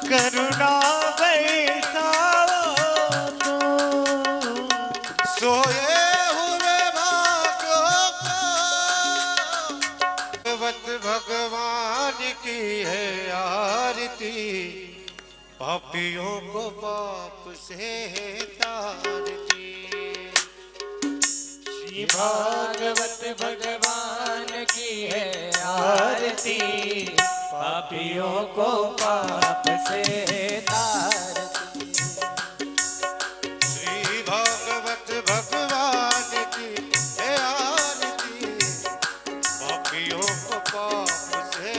करुणा बरसाओ तो सोए हुए भाग्यों को भगवत भगवान की है आरती, पापियों को पाप से तारती। श्री भागवत भगवान की है आरती, पापियों को पाप से तारती। श्री भागवत भगवान की है आरती, पापियों को पाप से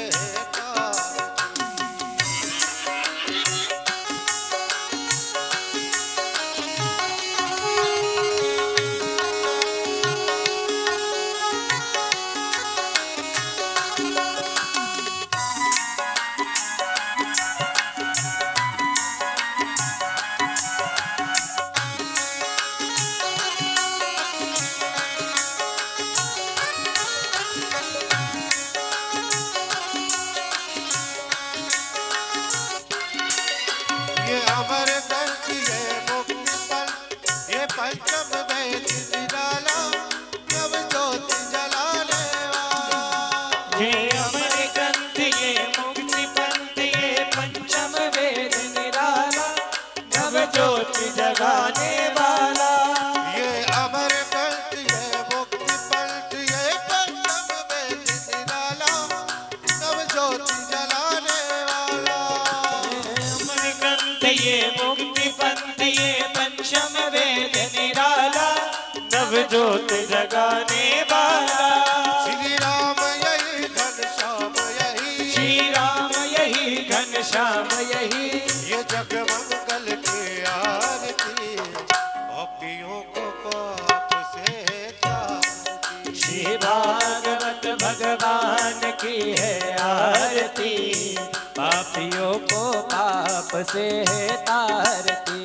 पंचम वेद निराला, नव ज्योति जलाने वाला। ये अमर ग्रंथ ये मुक्ति पंथ ये पंचम वेद निराला, नव ज्योति जगाने वाला। ये अमर ग्रंथ ये मुक्ति पंथ ये पंचम वेद निराला, नव ज्योति जलाने वाला। अमर ग्रंथ ये मुक्ति पंथ ये पंचम वेद निराला, नव ज्योत जगाने वाला। श्री राम यही घनश्याम यही, श्री राम यही घनश्याम यही, ये जग मंगल की आरती, पापियों को पाप से तारती। श्री भागवत भगवान की है आरती, पापियों को पाप से तारती।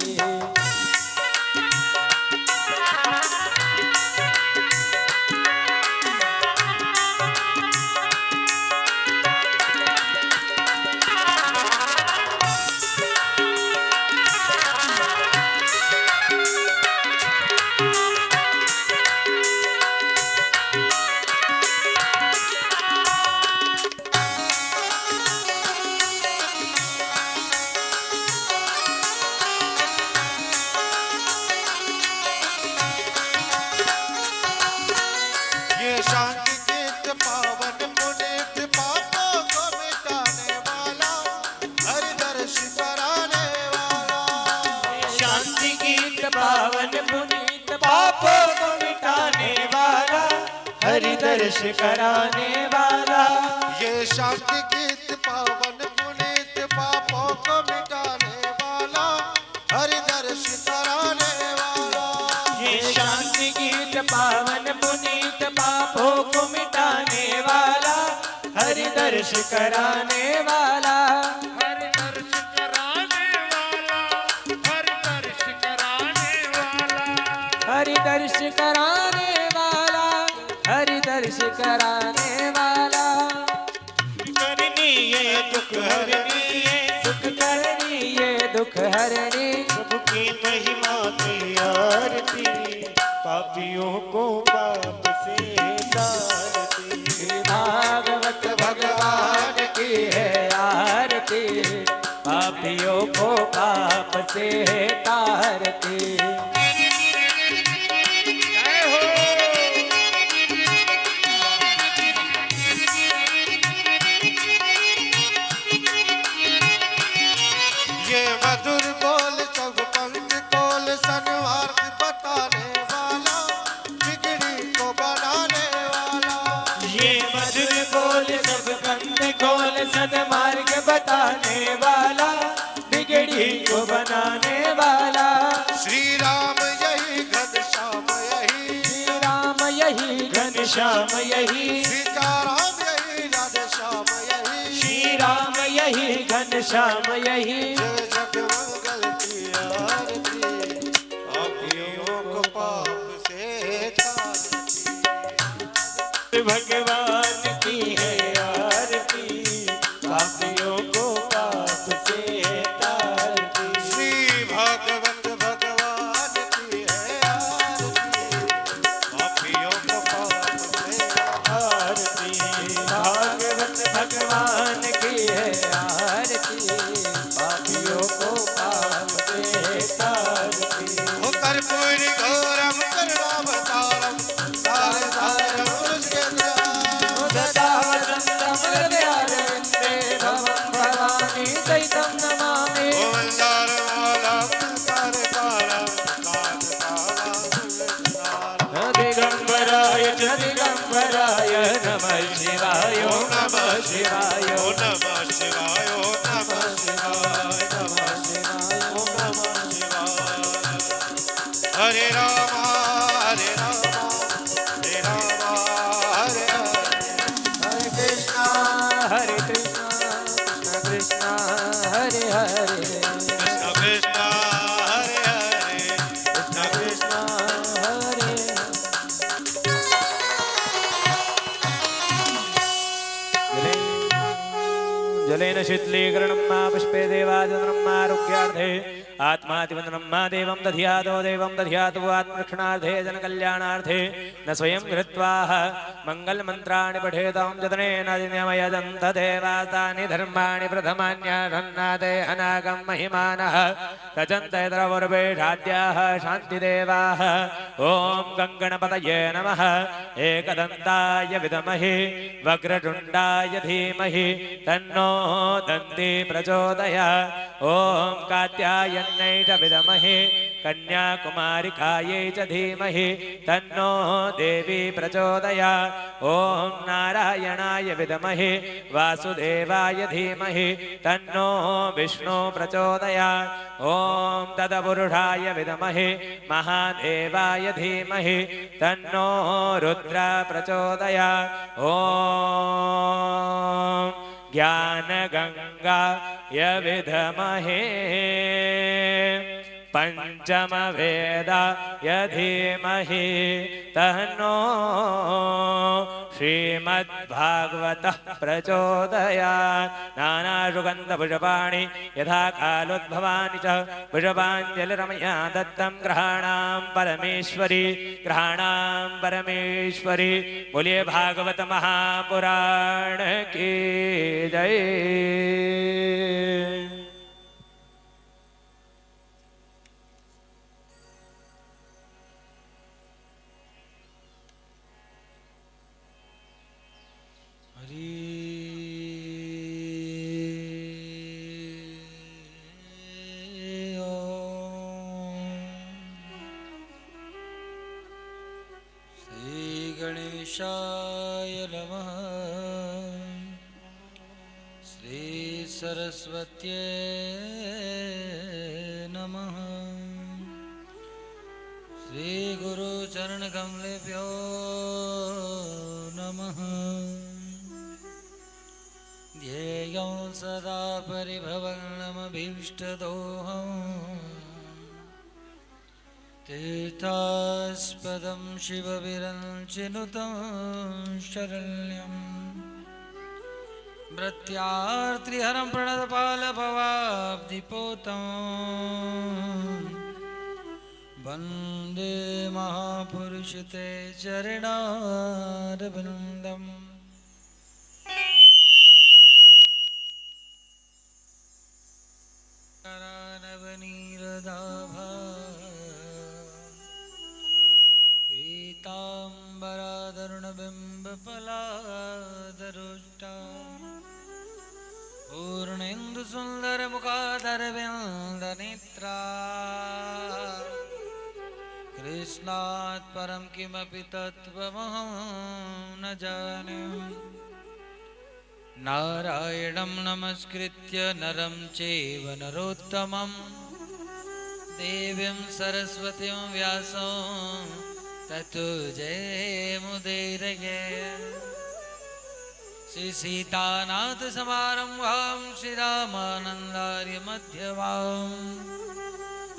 शांति गीत पावन पुनीत पापों को मिटाने वाला, हरि दर्श कराने वाला। शांति गीत पावन पुनीत पापों को मिटाने वाला, हरि दर्श कराने वाला। ये शांति गीत पावन पुनीत पापों को मिटाने वाला, हरि दर्श कराने वाला। ये शांति गीत पावन पुनीत पापों को मिटाने वाला, हरि दर्श कराने वाला। हरि दर्श कराने वाला, हरि दर्श कराने वाला। हरि दर्श कराने वाला, हरि दर्श कराने वाला। करनी ये दुख हरनी ये सुख करनी ये दुख हरनी, प्रभु की महिमा की आरती, पापियों को पाप से तारती। भागवत भगवान की है आरती, पापियों को पाप से तारती। ये मधुर बोल सब पंथ बोल सन्मार्ग बताने वाला, बिगड़ी को बनाने वाला। ये मधुर बोल सब कंध खोल सन्मार्ग बताने वाला, बिगड़ी को बनाने वाला। श्री राम यही घनश्याम यही, श्री राम यही घनश्याम यही, सीताराम यही राधेश्याम यही। श्री राम यही घनश्याम यही, जय जग मंगल की आरती, पापियों को पाप से तारती। भगवान की है आरती, पापियों को पाप से स्वामी गोविंदार माला कर काला काल काला सुनार दिगंबराय च दिगंबराय नमः शिवाय नमः शिवाय नमः शिवाय नमः शिवाय नमः शिवाय नमः शिवाय हरे राम हरे राम हरे राम हरे हरे कृष्णा हरे कृष्णा कृष्ण कृष्णा हरे हरे कृष्ण कृष्ण हरे हरे कृष्ण कृष्ण हरे जलेन शीतलीकरणं मा पुष्पे देवाजनं मारोग्यार्थे आत्मातिवन्दनं मा देवं दध्यातो आत्मरक्षणार्थे जनकल्याणार्थे न स्वयं कृत्वा मङ्गलमन्त्राणि पठेतां जतनेन नियमयजन्त देवातानि धर्माणि प्रथमान्याधन्नादे अनागं महिमानः रचन्त यत्रवर्वेषाद्याः शान्तिदेवाः ॐ गङ्गणपतये नमः एकदन्ताय विद्महे वक्रतुण्डाय धीमहि तन्नो दन्ती प्रचोदयात् ॐ कात्यायन्यै च विद्महे कन्याकुमारिकायै च धीमहि तन्नो देवी प्रचोदयात् ॐ नारायणाय विद्महे वासुदेवाय धीमहि तन्नो विष्णु प्रचोदयात् ॐ तदपुरुषाय विद्महे महादेवाय धीमहि तन्नो रुद्र प्रचोदयात् ॐ ज्ञानगङ्गाय विद्महे पञ्चमवेदाय धीमहि तन्नो श्रीमद्भागवतः प्रचोदयात् नानासुगन्धपुष्पाणि यथा कालोद्भवानि च पुष्पाञ्जलिरमया दत्तं ग्रहाणां परमेश्वरी बोलिए भागवत महापुराण की जय। गणेशाय नमः। श्री सरस्वत्यै नमः। श्री गुरु चरण कमलेभ्यो नमः। ध्येयं सदा परिभवनमभीष्टदोहम् तीर्थास्पदं शिवविरञ्चिनुतं शरण्यं भृत्यार्त्रिहरं प्रणतपालभवाब्धिपोतं वन्दे महापुरुष ते चरणारविन्दम्। नवनीरदाभा पीताम्बरादरुणबिम्बफलादरुष्टा पूर्णेन्दुसुन्दरमुखादरविन्दनेत्रा कृष्णात् परं किमपि तत्त्वमहं न जाने। नारायणं नमस्कृत्य नरं चैव नरोत्तमं देवीं सरस्वतीं व्यासं ततो जयमुदीरये। श्री सीतानाथ समारंभां श्रीरामानन्दार्यमध्यमाम्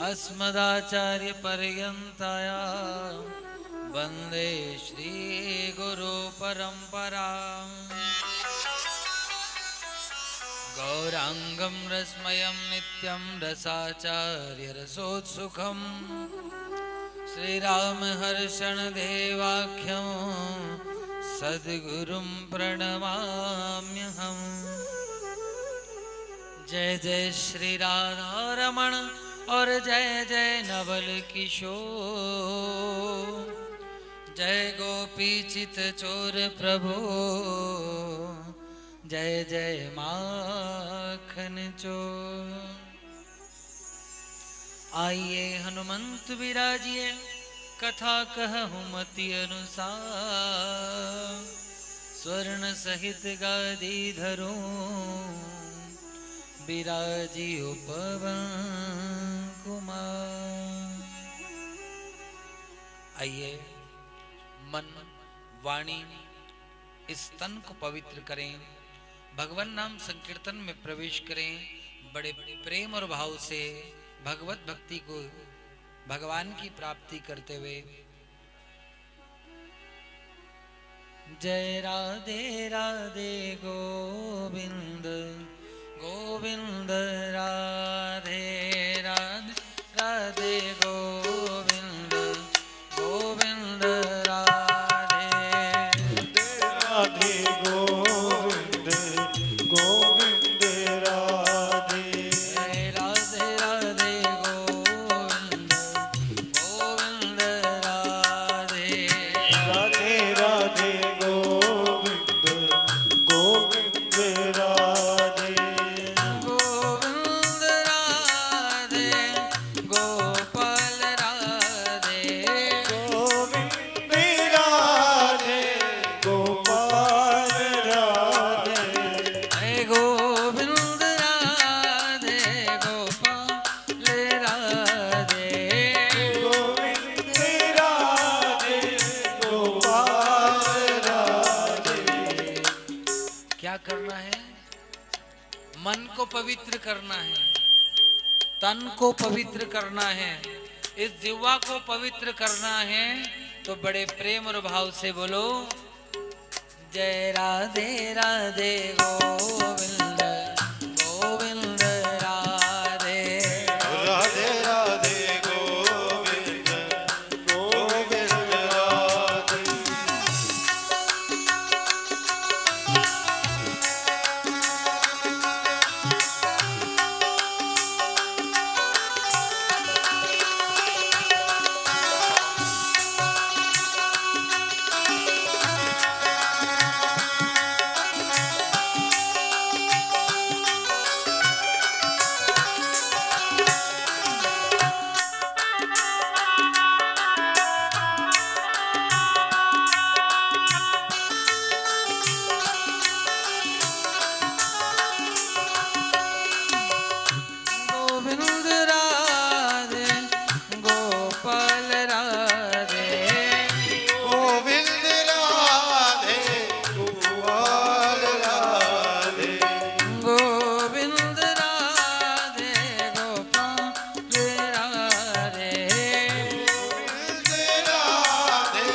अस्मदाचार्यपर्यन्तायां वन्दे श्रीगुरुपरम्पराम्। गौरांगं रसमयं नित्यं रसाचार्यरसोत्सुकम् श्रीरामहर्षण देवाख्यं सद्गुरुं प्रणमाम्यहम्। जय जय श्री राधारमण और जय जय नवल किशोर। जय गोपी चित चोर प्रभु जय जय माखन चोर। आइए हनुमंत विराजिए, कथा कहूँ मति अनुसार। स्वर्ण सहित गादी धरूं, विराजियो पवन कुमार। आइए मन वाणी इस तन को पवित्र करें, भगवान नाम संकीर्तन में प्रवेश करें। बड़े प्रेम और भाव से भगवत भक्ति को, भगवान की प्राप्ति करते हुए जय राधे राधे गोविंद गोविंद राधे राधे राधे गोविंद गोविंद राधे राधे गोविंद गोविंद राधे राधे राधे गोविंद गोविंद राधे राधे राधे गोविंद गोविंद राधे गोविंद राधे गोपाल राधे गोविंद राधे गोपाल राधे हरे गोविंद राधे गोपाल राधे गोविंद राधे गोपाल राधे। क्या करना है? मन को पवित्र करना है, तन को पवित्र करना है, इस जिह्वा को पवित्र करना है। तो बड़े प्रेम और भाव से बोलो जय राधे राधे गोविंद गोविंद राधे राधे राधे गोविंद गोविंद राधे। गोविंद राधे गोपाल राधे गोविंद राधे गोपाल राधे। गोविंद राधे गोपाल राधे गोविंद राधे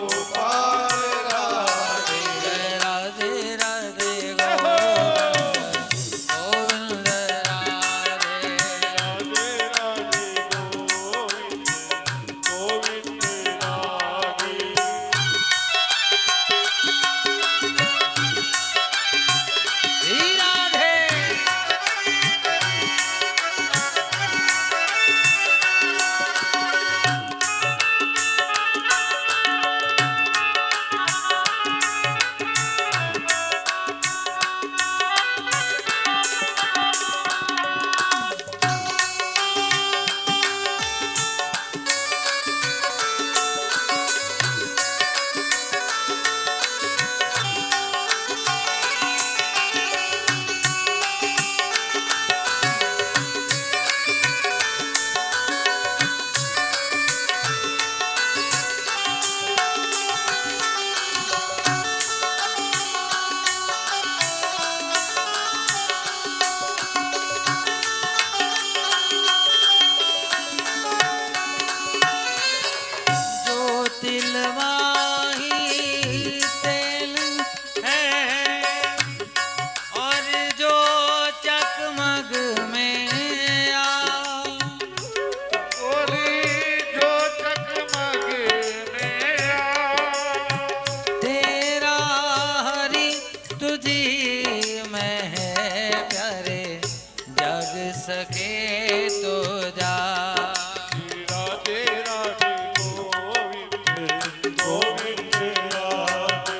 गोपाल राधे। जय राधे राधे गोविंद राधे राधे राधे गोविंद गोविंद राधे श्री राधे जो तिलवाही तेल है और जो चकमग में आ और जो चकमग में तेरा हरि तुझी में है प्यारे, जग सके तो जा राधे राधे गोविंद गोविंद राधे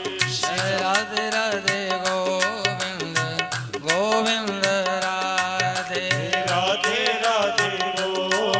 राधे राधे गोविंद गोविंद राधे राधे राधे गोविंद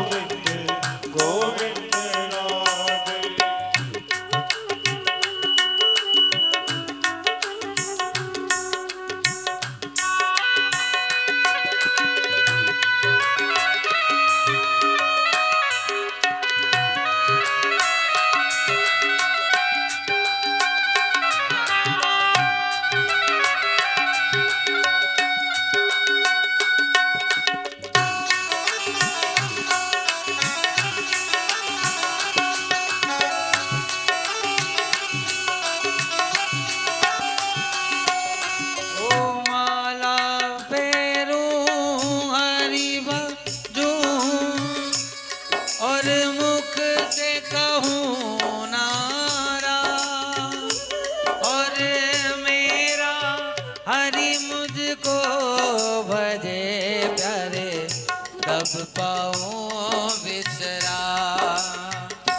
तब पाऊं विसरा।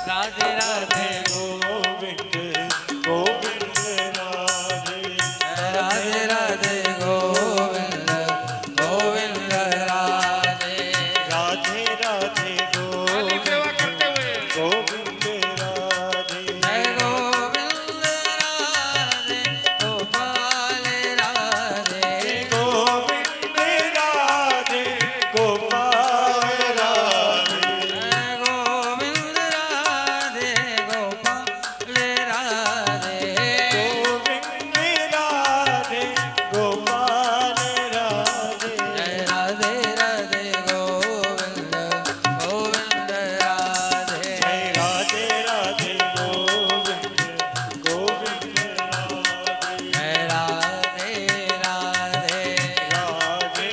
राधे राधे गोविंद गोविंद राधे राधे राधे गोविंद गोविंद राधे। राधे राधे गोविंद गोविंद राधे जय गोविंद राधे गोपाल राधे। गोविंद राधे गोपाल राधे जय गोविंद राधे गोपाल राधे। गोविंद राधे गोपाल राधे जय राधे राधे गोविंद गोविंद राधे। जय राधे राधे गोविंद गोविंद राधे जय राधे राधे राधे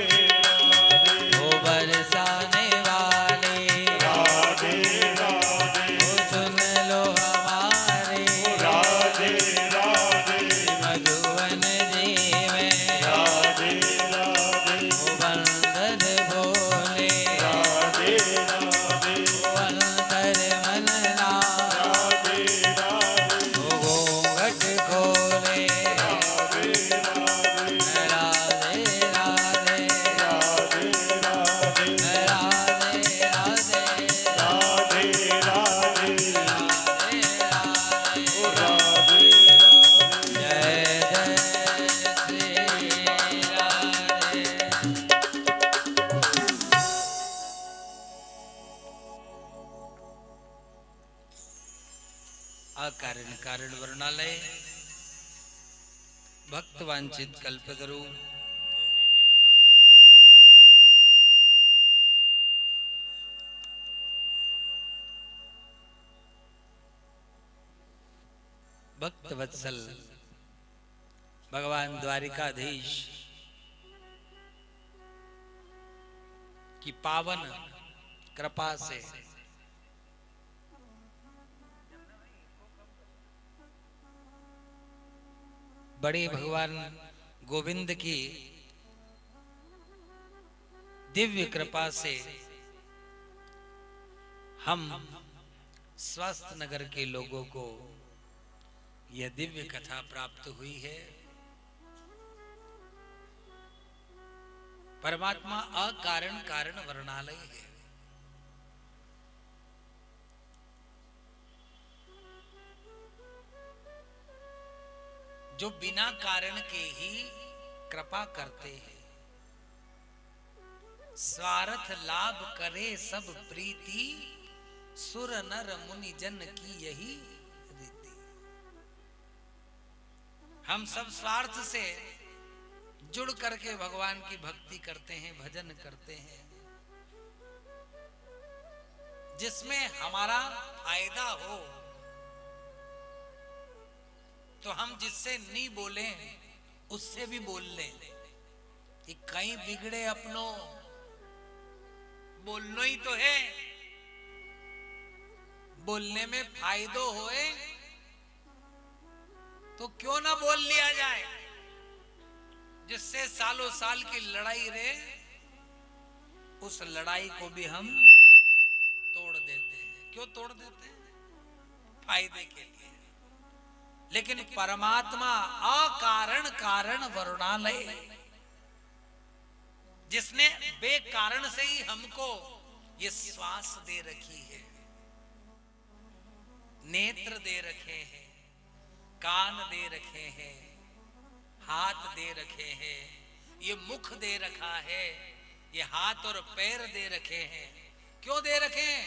ओ बरसाने वाले राधे राधे ओ सुन लो हमारे राधे राधे मधुवन जी में राधे राधे ओ बंदर बोले राधे राधे बंदर मनना राधे राधे ओ घूंघट खोले। राधे राधे राधे राधे राधे राधे राधे राधे राधे राधे राधे राधे जय जय श्री राधे। अकारण कारण वर्णालय भक्त वांछित कल्पतरु भक्त वत्सल भगवान द्वारिकाधीश की पावन कृपा से बड़े भगवान गोविंद की दिव्य कृपा से हम स्वस्थ नगर के लोगों को यह दिव्य कथा प्राप्त हुई है। परमात्मा अकारण कारण वर्णालय है। जो बिना कारण के ही कृपा करते हैं। स्वार्थ लाभ करे सब प्रीति सुर नर मुनि जन की यही रीति। हम सब स्वार्थ से जुड़ करके भगवान की भक्ति करते हैं, भजन करते हैं, जिसमें हमारा फायदा हो। तो हम जिससे नहीं बोले उससे भी बोल लें कि कहीं बिगड़े अपनों, बोलना ही तो है, बोलने में फायदो होए तो क्यों ना बोल लिया जाए। जिससे सालों साल की लड़ाई रहे, उस लड़ाई को भी हम तोड़ देते हैं। क्यों तोड़ देते हैं? फायदे के लिए। लेकिन परमात्मा अकारण कारण वरुणालय, जिसने बेकारण से ही हमको ये श्वास दे रखी है, नेत्र दे रखे हैं, कान दे रखे हैं, हाथ दे रखे हैं, ये मुख दे रखा है, ये हाथ और पैर दे रखे हैं। क्यों दे रखे हैं?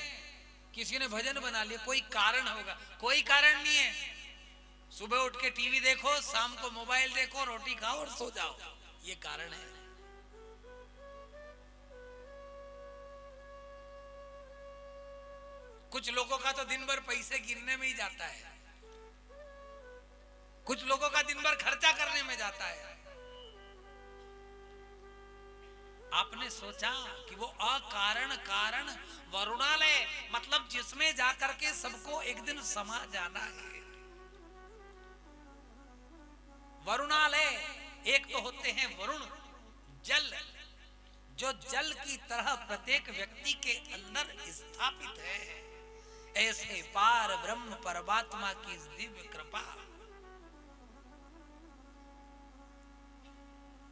किसी ने भजन बना लिया, कोई कारण होगा। कोई कारण नहीं है। सुबह उठ के टीवी देखो, शाम को मोबाइल देखो, रोटी खाओ और सो जाओ, ये कारण है। कुछ लोगों का तो दिन भर पैसे गिनने में ही जाता है, कुछ लोगों का दिन भर खर्चा करने में जाता है। आपने सोचा कि वो अकारण कारण वरुणालय, मतलब जिसमें जाकर के सबको एक दिन समा जाना है। वरुणालय एक तो होते हैं वरुण जल, जो जल की तरह प्रत्येक व्यक्ति के अंदर स्थापित है, ऐसे पार ब्रह्म परमात्मा की दिव्य कृपा,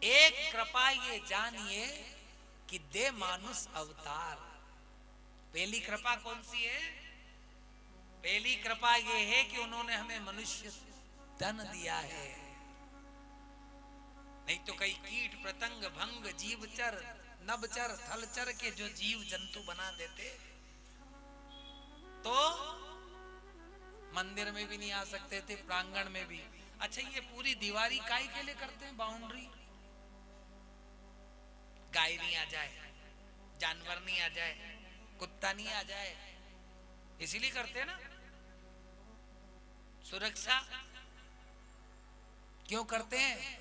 एक कृपा ये जानिए कि दे मानुष अवतार। पहली कृपा कौन सी है? पहली कृपा ये है कि उन्होंने हमें मनुष्य तन दिया है। नहीं तो कई कीट पतंग भंग जीवचर नभचर थलचर के जो जीव जंतु बना देते तो मंदिर में भी नहीं आ सकते थे, प्रांगण में भी। अच्छा, ये पूरी दीवारी काहे के लिए करते हैं? बाउंड्री, गाय नहीं आ जाए, जानवर नहीं आ जाए, कुत्ता नहीं आ जाए, इसीलिए करते हैं ना। सुरक्षा क्यों करते हैं?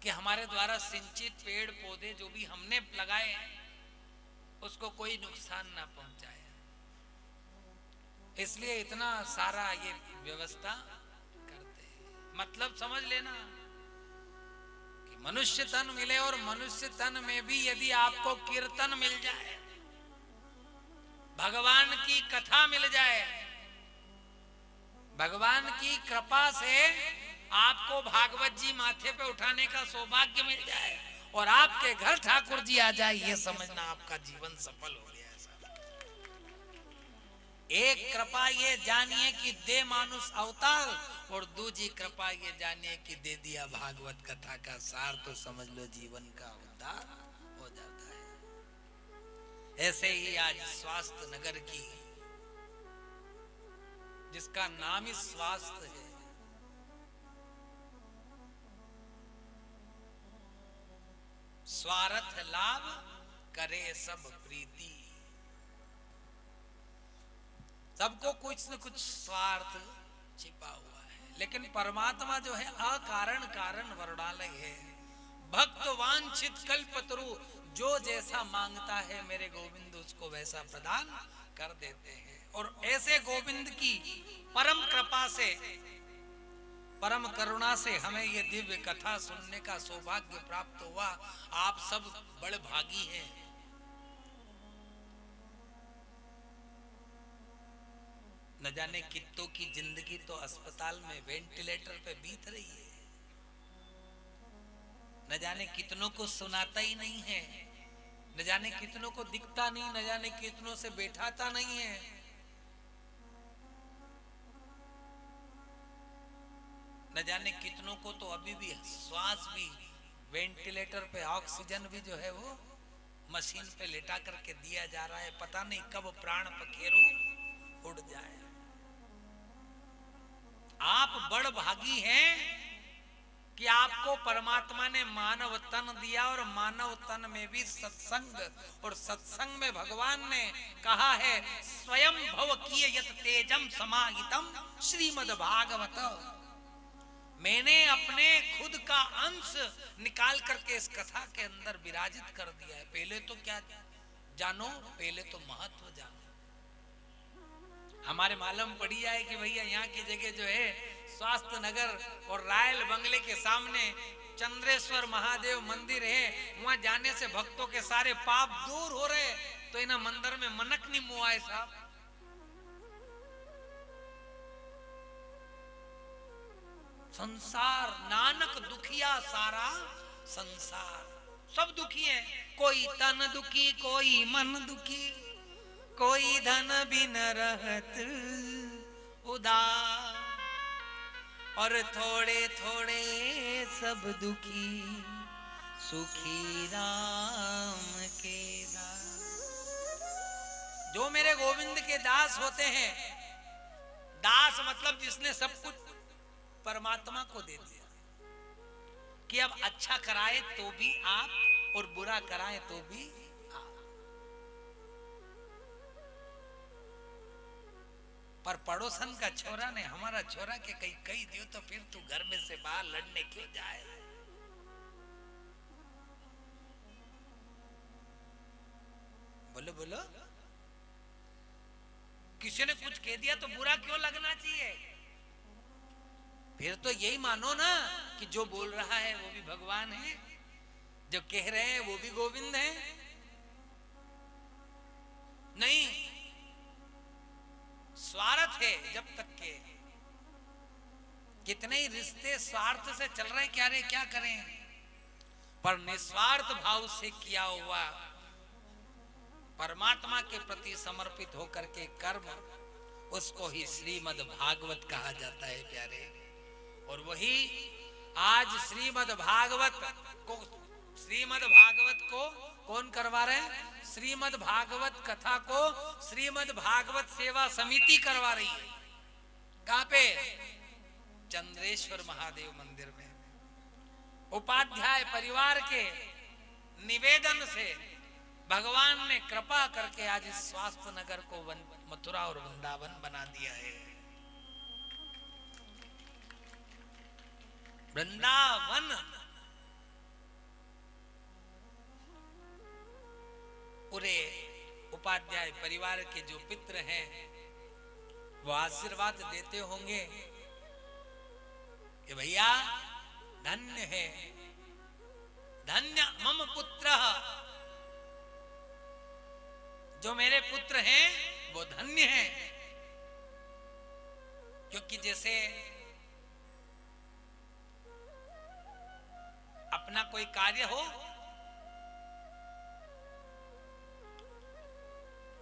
कि हमारे द्वारा सिंचित पेड़ पौधे जो भी हमने लगाए हैं उसको कोई नुकसान ना पहुंचाए, इसलिए इतना सारा ये व्यवस्था करते हैं। मतलब समझ लेना कि मनुष्य तन मिले और मनुष्य तन में भी यदि आपको कीर्तन मिल जाए, भगवान की कथा मिल जाए, भगवान की कृपा से आपको भागवत जी माथे पे उठाने का सौभाग्य मिल जाए और आपके घर ठाकुर जी आ जाए, ये समझना आपका जीवन सफल हो गया है। एक कृपा ये जानिए कि दे मानुष अवतार, और दूसरी कृपा ये जानिए कि दे दिया भागवत कथा का सार, तो समझ लो जीवन का उद्धार हो जाता है। ऐसे ही आज स्वास्थ्य नगर की, जिसका नाम ही स्वास्थ्य है, स्वार्थ लाभ करे सब प्रीति, सबको कुछ न कुछ स्वार्थ छिपा हुआ है। लेकिन परमात्मा जो है अकारण कारण वरुणालय है। भक्त वांछित कल्पतरु, जो जैसा मांगता है मेरे गोविंद उसको वैसा प्रदान कर देते हैं। और ऐसे गोविंद की परम कृपा से, परम करुणा से हमें ये दिव्य कथा सुनने का सौभाग्य प्राप्त हुआ। आप सब बड़े भागी हैं। न जाने कितनों की जिंदगी तो अस्पताल में वेंटिलेटर पे बीत रही है, न जाने कितनों को सुनाता ही नहीं है, न जाने कितनों को दिखता नहीं, न जाने कितनों से बैठाता नहीं है। न जाने कितनों को तो अभी भी श्वास भी वेंटिलेटर पे, ऑक्सीजन भी जो है वो मशीन पे लेटा करके दिया जा रहा है। पता नहीं कब प्राण पखेरु उड़ जाए। आप बड़ भागी हैं कि आपको परमात्मा ने मानव तन दिया, और मानव तन में भी सत्संग, और सत्संग में भगवान ने कहा है स्वयं भव किए यत तेजम समाहितम श्रीमद् भागवत। मैंने अपने खुद का अंश निकाल करके इस कथा के अंदर विराजित कर दिया है। पहले तो क्या जानो, पहले तो महत्व जानो। हमारे मालूम पड़ी जाए कि भैया यहाँ की जगह जो है स्वास्थ्य नगर और रायल बंगले के सामने चंद्रेश्वर महादेव मंदिर है, वहां जाने से भक्तों के सारे पाप दूर हो रहे, तो इन मंदिर में मनक नहीं मुआए साहब। संसार नानक दुखिया सारा संसार, सब दुखी है। कोई तन दुखी, कोई मन दुखी, कोई धन बिन रहत उदार, और थोड़े थोड़े सब दुखी सुखी राम के दास। जो मेरे गोविंद के दास होते हैं, दास मतलब जिसने सब कुछ परमात्मा को दे दिया, कि अब अच्छा कराए तो भी आप और बुरा कराए तो भी आप। पर पड़ोसन का छोरा ने हमारा छोरा के कहीं कही दियो तो फिर तू घर में से बाहर लड़ने क्यों जाए? बोलो बोलो, किसी ने कुछ कह दिया तो बुरा क्यों लगना चाहिए? फिर तो यही मानो ना कि जो बोल रहा है वो भी भगवान है, जो कह रहे हैं वो भी गोविंद है। थे जब तक के, कितने ही रिश्ते स्वार्थ से चल रहे, क्या करें, पर निस्वार्थ भाव से किया हुआ परमात्मा के प्रति समर्पित होकर के कर्म, उसको ही श्रीमद् भागवत कहा जाता है प्यारे। और वही आज श्रीमद् भागवत को कौन करवा रहे हैं? श्रीमद् भागवत कथा को श्रीमद् भागवत सेवा समिति करवा रही है। कहां पे? चंद्रेश्वर महादेव मंदिर में। उपाध्याय परिवार के निवेदन से भगवान ने कृपा करके आज इस स्वास्थ्य नगर को मथुरा और वृंदावन बना दिया है। वृंदावन पूरे उपाध्याय परिवार के जो पितृ हैं वो आशीर्वाद देते होंगे कि भैया धन्य है, धन्य मम पुत्र, जो मेरे पुत्र हैं वो धन्य हैं। क्योंकि जैसे अपना कोई कार्य हो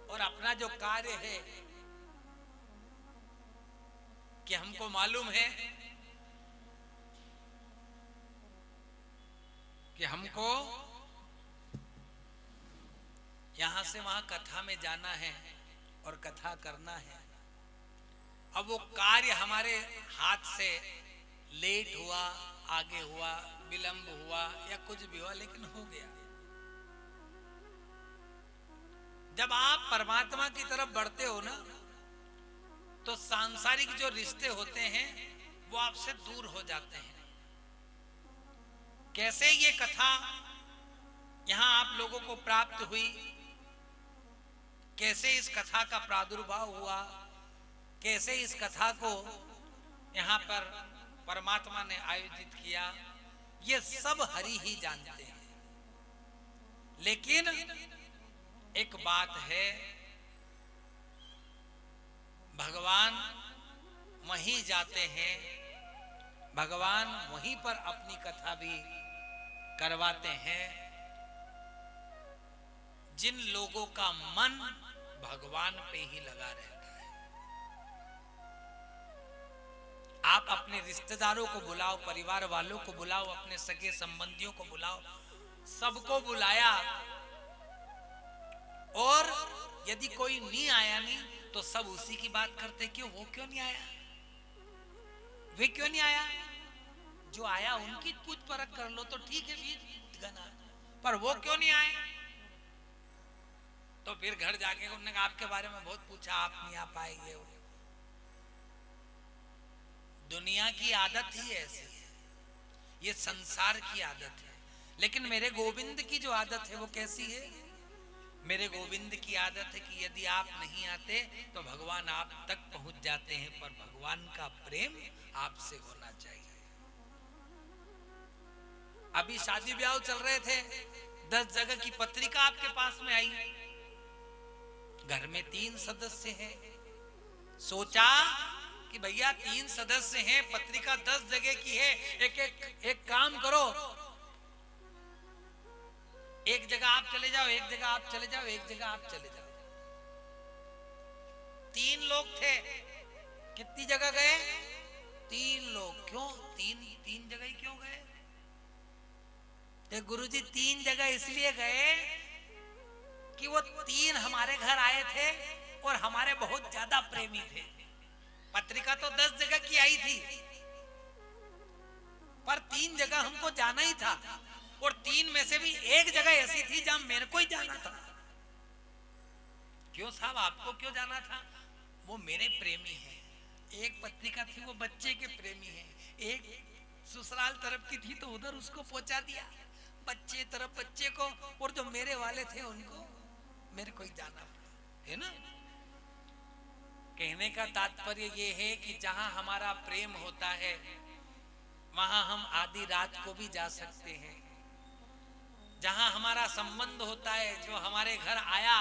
और अपना जो कार्य है कि हमको मालूम है कि हमको यहां से वहां कथा में जाना है और कथा करना है। अब वो कार्य हमारे हाथ से लेट हुआ, आगे हुआ, विलंब हुआ या कुछ भी हुआ, लेकिन हो गया। जब आप परमात्मा की तरफ बढ़ते हो ना, तो सांसारिक जो रिश्ते होते हैं वो आपसे दूर हो जाते हैं। कैसे ये कथा यहां आप लोगों को प्राप्त हुई, कैसे इस कथा का प्रादुर्भाव हुआ, कैसे इस कथा को यहां पर परमात्मा ने आयोजित किया, ये सब हरि ही जानते हैं। लेकिन एक बात है, भगवान वहीं जाते हैं, भगवान वहीं पर अपनी कथा भी करवाते हैं जिन लोगों का मन भगवान पे ही लगा रहता है। आप अपने रिश्तेदारों को बुलाओ, परिवार वालों को बुलाओ, अपने सगे संबंधियों को बुलाओ, सबको बुलाया, और यदि कोई नहीं आया नहीं तो सब उसी की बात करते, क्यों वो क्यों नहीं आया, वे क्यों नहीं आया। जो आया उनकी पूछ परख कर लो तो ठीक है वीर गना, पर वो क्यों नहीं आए। तो फिर घर जाके उन्होंने कहा आपके बारे में बहुत पूछा, आप नहीं आ पाए। ये दुनिया की आदत ही ऐसी है, ये संसार की आदत है। लेकिन मेरे गोविंद की जो आदत है वो कैसी है? मेरे गोविंद की आदत है कि यदि आप नहीं आते तो भगवान आप तक पहुंच जाते हैं, पर भगवान का प्रेम आपसे होना चाहिए। अभी शादी ब्याह चल रहे थे, 10 जगह की पत्रिका आपके पास में आई, घर में 3 सदस्य हैं। सोचा कि भैया 3 सदस्य हैं, पत्रिका 10 जगह की है, एक काम करो, एक जगह आप चले जाओ, एक जगह आप चले जाओ, एक जगह आप चले जाओ। 3 लोग थे, कितनी जगह गए? 3 लोग। क्यों 3 जगह ही क्यों गए? गुरुजी 3 जगह इसलिए गए कि वो 3 हमारे घर आए थे और हमारे बहुत ज्यादा प्रेमी थे। पत्रिका तो 10 जगह की आई थी, पर 3 जगह हमको जाना ही था, और 3 में से भी एक जगह ऐसी थी जहां मेरे को ही जाना था। क्यों साहब, आपको क्यों जाना था? वो मेरे प्रेमी हैं। एक पत्रिका थी वो बच्चे के प्रेमी हैं, एक ससुराल तरफ की थी तो उधर उसको पहुंचा दिया, बच्चे तरफ बच्चे को, और जो मेरे वाले थे उनको मेरे को ही जाना है ना। कहने का तात्पर्य ये है कि जहां हमारा प्रेम होता है वहां हम आधी रात को भी जा सकते हैं। जहां हमारा संबंध होता है, जो हमारे घर आया,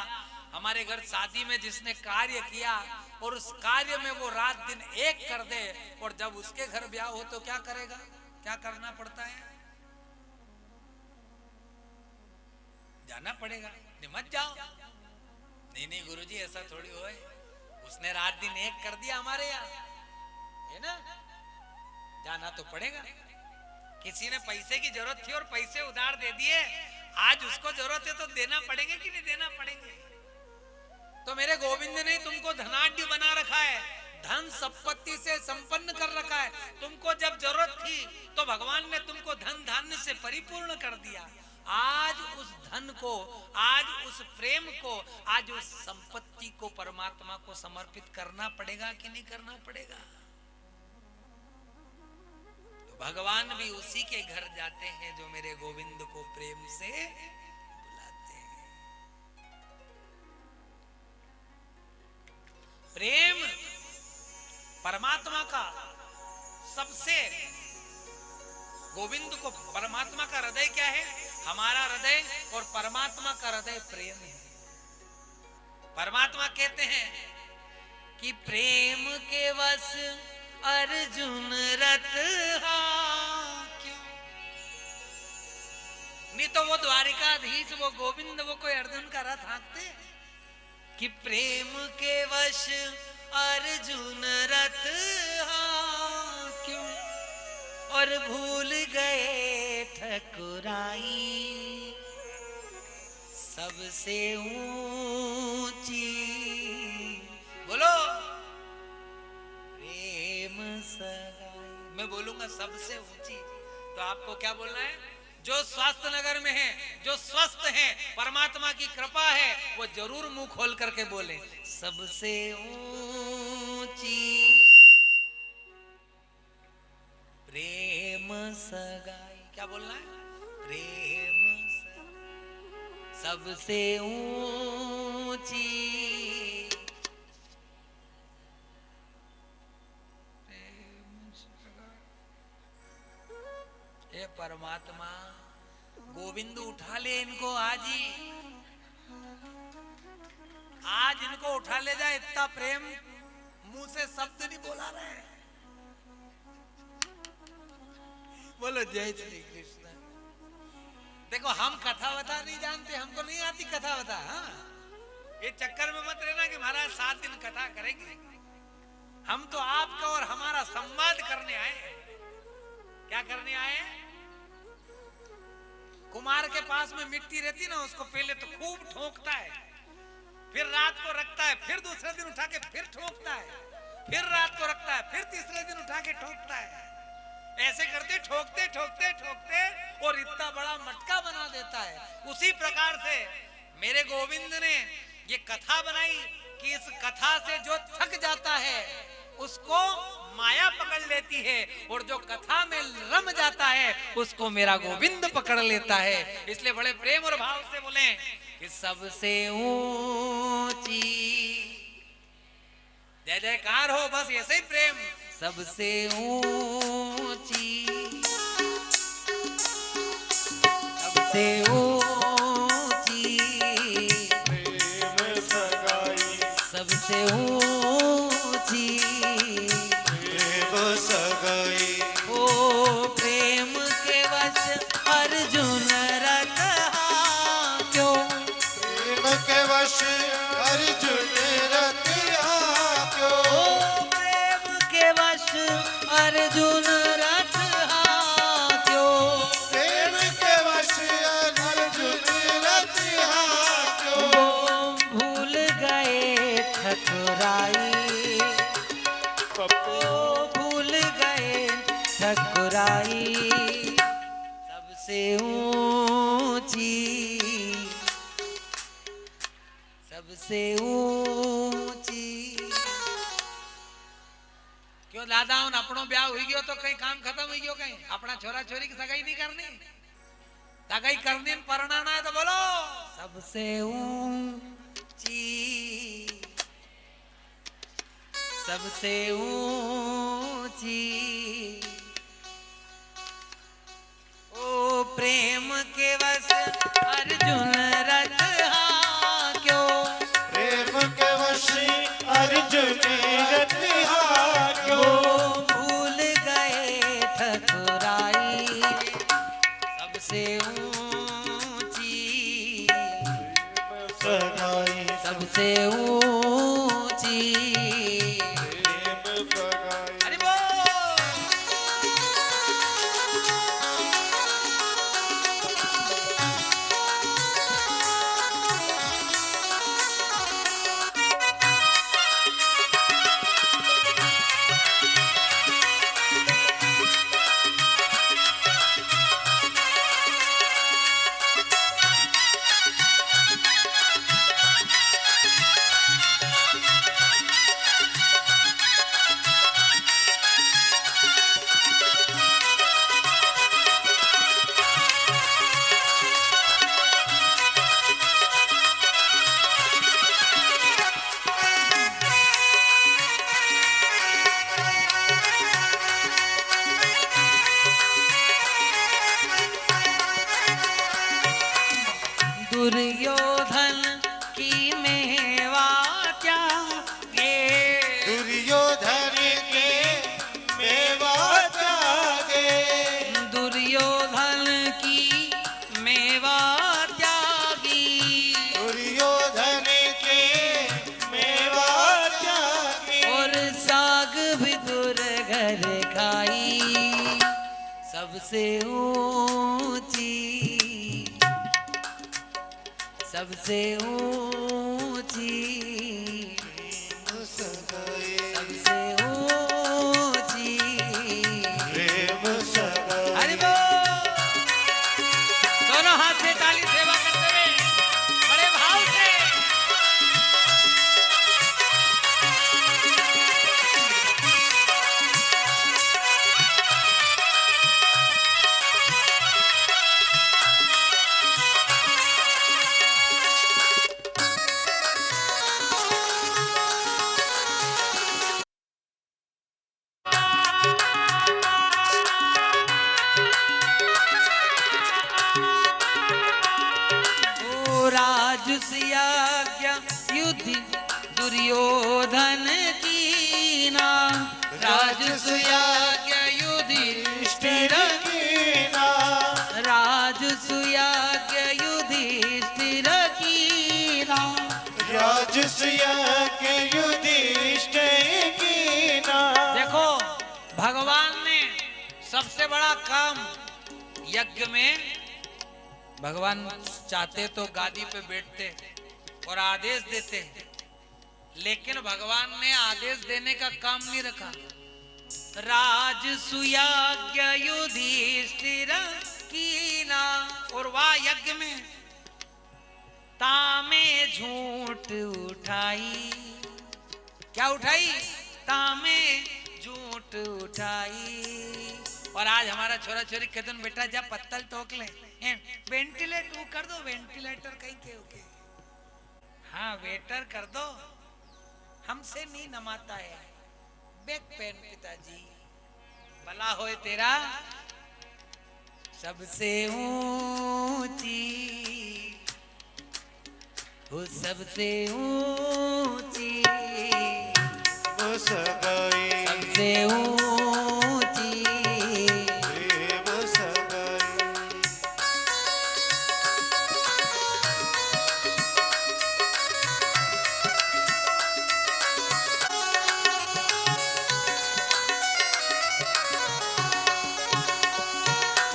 हमारे घर शादी में जिसने कार्य किया और उस कार्य में वो रात दिन एक कर दे, और जब उसके घर ब्याह हो तो क्या करेगा, क्या करना पड़ता है? जाना पड़ेगा। नहीं मत जाओ, नहीं नहीं गुरुजी ऐसा थोड़ी होए, उसने रात दिन एक कर दिया हमारे यहाँ, है ना, जाना तो पड़ेगा। किसी ने पैसे की जरूरत थी और पैसे उधार दे दिए, आज उसको जरूरत है तो देना पड़ेंगे कि नहीं देना पड़ेंगे? तो मेरे गोविंद ने तुमको धनाढ्य बना रखा है, धन संपत्ति से संपन्न कर रखा है। तुमको जब जरूरत थी तो भगवान ने तुमको धन धान्य से परिपूर्ण कर दिया। आज उस धन को, आज उस प्रेम को, आज उस संपत्ति को परमात्मा को समर्पित करना पड़ेगा कि नहीं करना पड़ेगा? तो भगवान भी उसी के घर जाते हैं जो मेरे गोविंद को प्रेम से बुलाते हैं। प्रेम परमात्मा का सबसे, गोविंद को परमात्मा का हृदय क्या है? हमारा हृदय और परमात्मा का हृदय प्रेम है। परमात्मा कहते हैं कि प्रेम के वश अर्जुन रथ क्यों? नहीं तो वो द्वारिकाधीश, वो गोविंद, वो कोई अर्जुन का रथ हाँकते? कि प्रेम के वश अर्जुन रथ क्यों और भूल गए ठकुराई सबसे ऊंची। बोलो प्रेम सगाई। मैं बोलूंगा सबसे ऊंची, तो आपको क्या बोलना है? जो स्वास्थ्य नगर में है, जो स्वस्थ है, परमात्मा की कृपा है, वो जरूर मुंह खोल करके बोले सबसे ऊंची प्रेम सगाई। क्या बोलना है? प्रेम सगाई सबसे ऊंची प्रेम सगाई। हे परमात्मा, गोविंद उठा ले इनको आज ही, आज इनको उठा ले जाए। इतना प्रेम मुंह से शब्द नहीं बोला रहे हैं। बोलो जय श्री कृष्ण। देखो हम कथा बता नहीं जानते, हमको नहीं आती कथा बता। हाँ, ये चक्कर में मत रहना कि महाराज 7 दिन कथा करेंगे। हम तो आपका और हमारा संवाद करने आए हैं। क्या करने आए हैं? कुमार के पास में मिट्टी रहती ना, उसको पहले तो खूब ठोकता है, फिर रात को रखता है, फिर दूसरे दिन उठा के फिर ठोकता है, फिर रात को रखता है, फिर तीसरे दिन उठा के ठोकता है। ऐसे करते ठोकते ठोकते ठोकते और इतना बड़ा मटका बना देता है। उसी प्रकार से मेरे गोविंद ने ये कथा बनाई कि इस कथा से जो थक जाता है उसको माया पकड़ लेती है, और जो कथा में रम जाता है उसको मेरा गोविंद पकड़ लेता है। इसलिए बड़े प्रेम और भाव से बोले कि सबसे ऊंची, जय जयकार हो, बस ऐसे ही प्रेम। सबसे ऊंची, सबसे ऊंची प्रेम सगाई, सबसे ऊंची प्रेम सगाई। ओ प्रेम के वश अर्जुन रथ क्यों? प्रेम के वश अर्जुन रथ क्यों? ओ प्रेम के वश अर्जुन रथ क्यों? प्रेम के वश अर्जुन रथ क्यों? वो भूल गए ठकुराई, ओ भूल गए ठकुराई सबसे ऊंची, सबसे ऊंची। क्यों दादा उन अपनो ब्याह हुई गयो तो कहीं काम खत्म हुई गयो? कहीं अपना छोरा छोरी की सगाई नहीं करनी? सगाई करनी परणाना है तो बोलो सबसे ऊंची, सबसे ऊंची। ओ प्रेम के वश अर्जुन रथ क्यों? सबसे ऊंची। प्रेम सगाई अरे बोल। दुर्योधन की मेवा त्यागे। दुर्योधन के मेवा त्यागे। दुर्योधन की मेवा त्यागी। दुर्योधन के मेवा त्यागे। और साग भी दुर्गर खाई सबसे ऊंची। सबसे ऊंची। सगाई सबसे ऊंची। प्रेम सगाई अरे बोल। दोनों हाथ से ताली सेवा करते हुए बड़े भाव से। राजस्याज्ञा युद्धि दुर्योधन कीना। राजस्याज्ञा युधिष्ठिर कीना। राजस्याज्ञा युधिष्ठिर कीना। राजसूया के युधिष्ठिर कीना। देखो भगवान ने सबसे बड़ा काम यज्ञ में, भगवान चाहते तो गादी पे बैठते और आदेश देते, लेकिन भगवान ने आदेश देने का काम नहीं रखा। राजसूयाज्ञा युधिष्ठिर कीना। और वह यज्ञ में तामे झूठ उठाई। क्या उठाई? तामे झूठ उठाई। और आज हमारा छोरा छोरी कहते हैं बेटा जा पत्तल ठोक ले, वेंटिलेटर वो कर दो, वेंटिलेटर कहीं के होके, हाँ वेटर कर दो, हमसे नहीं नमाता है। बैक पेन पिताजी, भला होए तेरा। सबसे ऊंची, वो सबसे ऊंची, वो सगाई सबसे ऊंची। प्रेम सगाई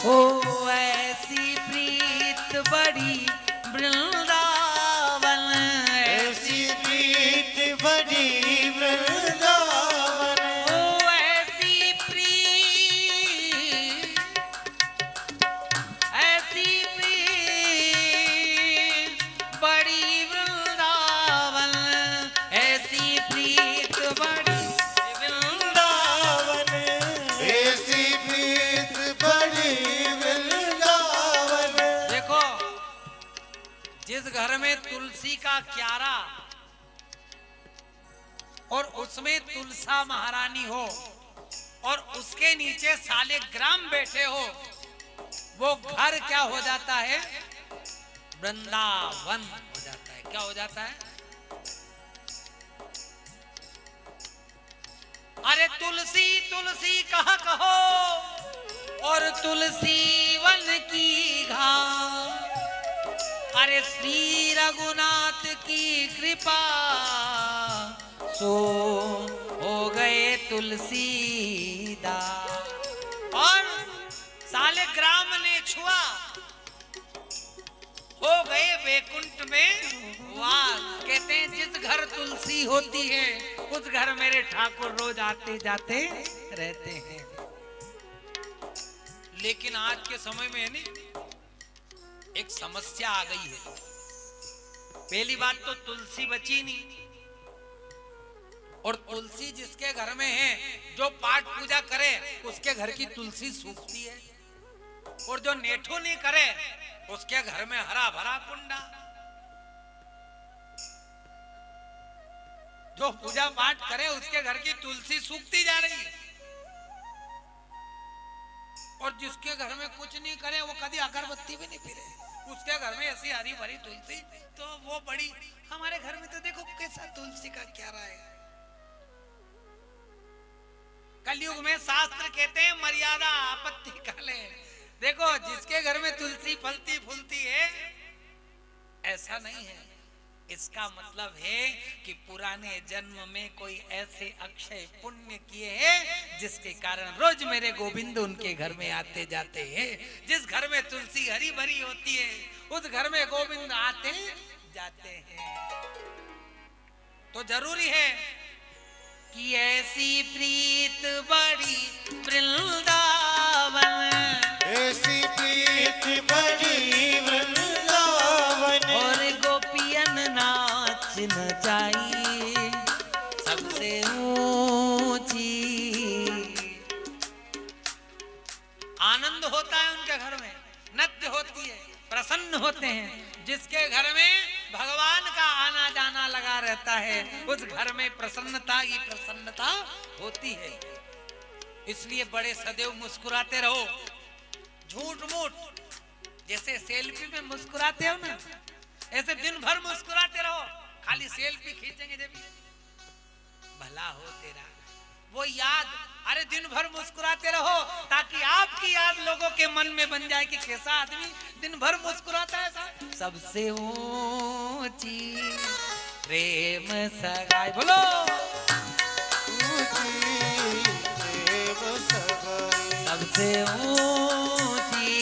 ओ ऐसी प्रीत बड़ी वृंदावन। ऐसी प्रीत बड़ी वृंदावन। ओ ऐसी प्रीत, ऐसी प्रीत बड़ी वृंदावन। ऐसी प्रीत बड़ी वृंदावन। ऐसी प्रीत बड़ी वृंदावन। देखो जिस घर में तुलसी का क्यारा और उसमें तुलसा महारानी हो और उसके नीचे शालिग्राम बैठे हो, वो घर क्या हो जाता है? वृंदावन हो जाता है। क्या हो जाता है? अरे तुलसी तुलसी कहा कहो और तुलसी वन की घास। अरे श्री रघुनाथ की कृपा सो हो गए तुलसीदास। और सालिग्राम ने छुआ, हो गए वैकुंठ में वास। कहते हैं जिस घर तुलसी होती है उस घर मेरे ठाकुर रोज आते जाते रहते हैं। लेकिन आज के समय में है नहीं, एक समस्या आ गई है। पहली बात तो तुलसी बची नहीं, और तुलसी जिसके घर में है, जो पाठ पूजा करे उसके घर की तुलसी सूखती है, और जो नेठो नहीं करे उसके घर में हरा भरा कुंडा। जो पूजा पाठ करे उसके घर की तुलसी सूखती जा रही है, और जिसके घर में कुछ नहीं करे वो कभी अगरबत्ती भी नहीं फिरे, उसके घर में ऐसी हरी भरी तुलसी तो वो बड़ी। हमारे घर में तो देखो कैसा तुलसी का क्या राय है। कलयुग में शास्त्र कहते हैं मर्यादा आपत्ति काले। देखो जिसके घर में तुलसी फलती फूलती है ऐसा नहीं है, इसका मतलब है कि पुराने जन्म में कोई ऐसे अक्षय पुण्य किए हैं जिसके कारण रोज मेरे गोविंद उनके घर में आते जाते हैं। जिस घर में तुलसी हरी भरी होती है उस घर में गोविंद आते जाते हैं। तो जरूरी है कि ऐसी प्रीत बड़ी वृंदावन, ऐसी प्रीत बड़ी वृंदावन, और गोपियन नाच न चाहिए सबसे ऊंची। आनंद होता है उनके घर में, नृत्य होती है, प्रसन्न होते हैं। जिसके घर में भगवान का आना जाना लगा रहता है उस घर में प्रसन्नता ही प्रसन्नता होती है। इसलिए बड़े सदैव मुस्कुराते रहो, झूठ मूठ। जैसे सेल्फी में मुस्कुराते हो ना, ऐसे दिन भर मुस्कुराते रहो। खाली सेल्फी खींचेंगे जब भला हो तेरा वो याद। अरे दिन भर मुस्कुराते रहो ताकि आपकी याद लोगों के मन में बन जाए कि कैसा आदमी दिन भर मुस्कुराता है। सबसे ऊंची प्रेम सगाई, बोलो ऊंची प्रेम सगाई, सबसे ऊंची।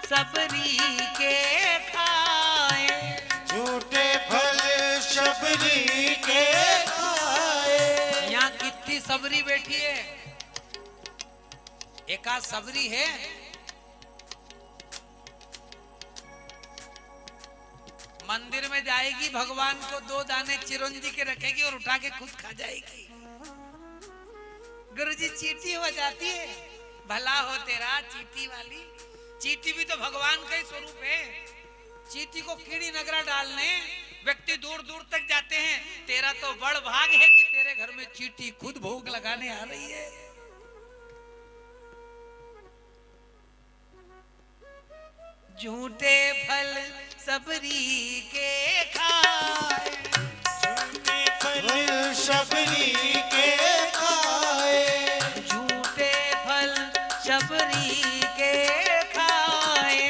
सबरी के खाए, झूठे फल शबरी के खाए। यहाँ कितनी सबरी बैठी है, एकाध सबरी है। मंदिर में जाएगी, भगवान को 2 दाने चिरंजी के रखेगी और उठा के खुद खा जाएगी। गुरुजी चींटी हो जाती है, भला हो तेरा चींटी वाली। चींटी भी तो भगवान का ही स्वरूप है। चींटी को कीड़ी नगरा डालने व्यक्ति दूर दूर तक जाते हैं। तेरा तो बड़ भाग है कि तेरे घर में चींटी खुद भोग लगाने आ रही है। झूठे फल सबरी के खाए, झूठे फल शबरी के खाए, झूठे फल शबरी के खाए,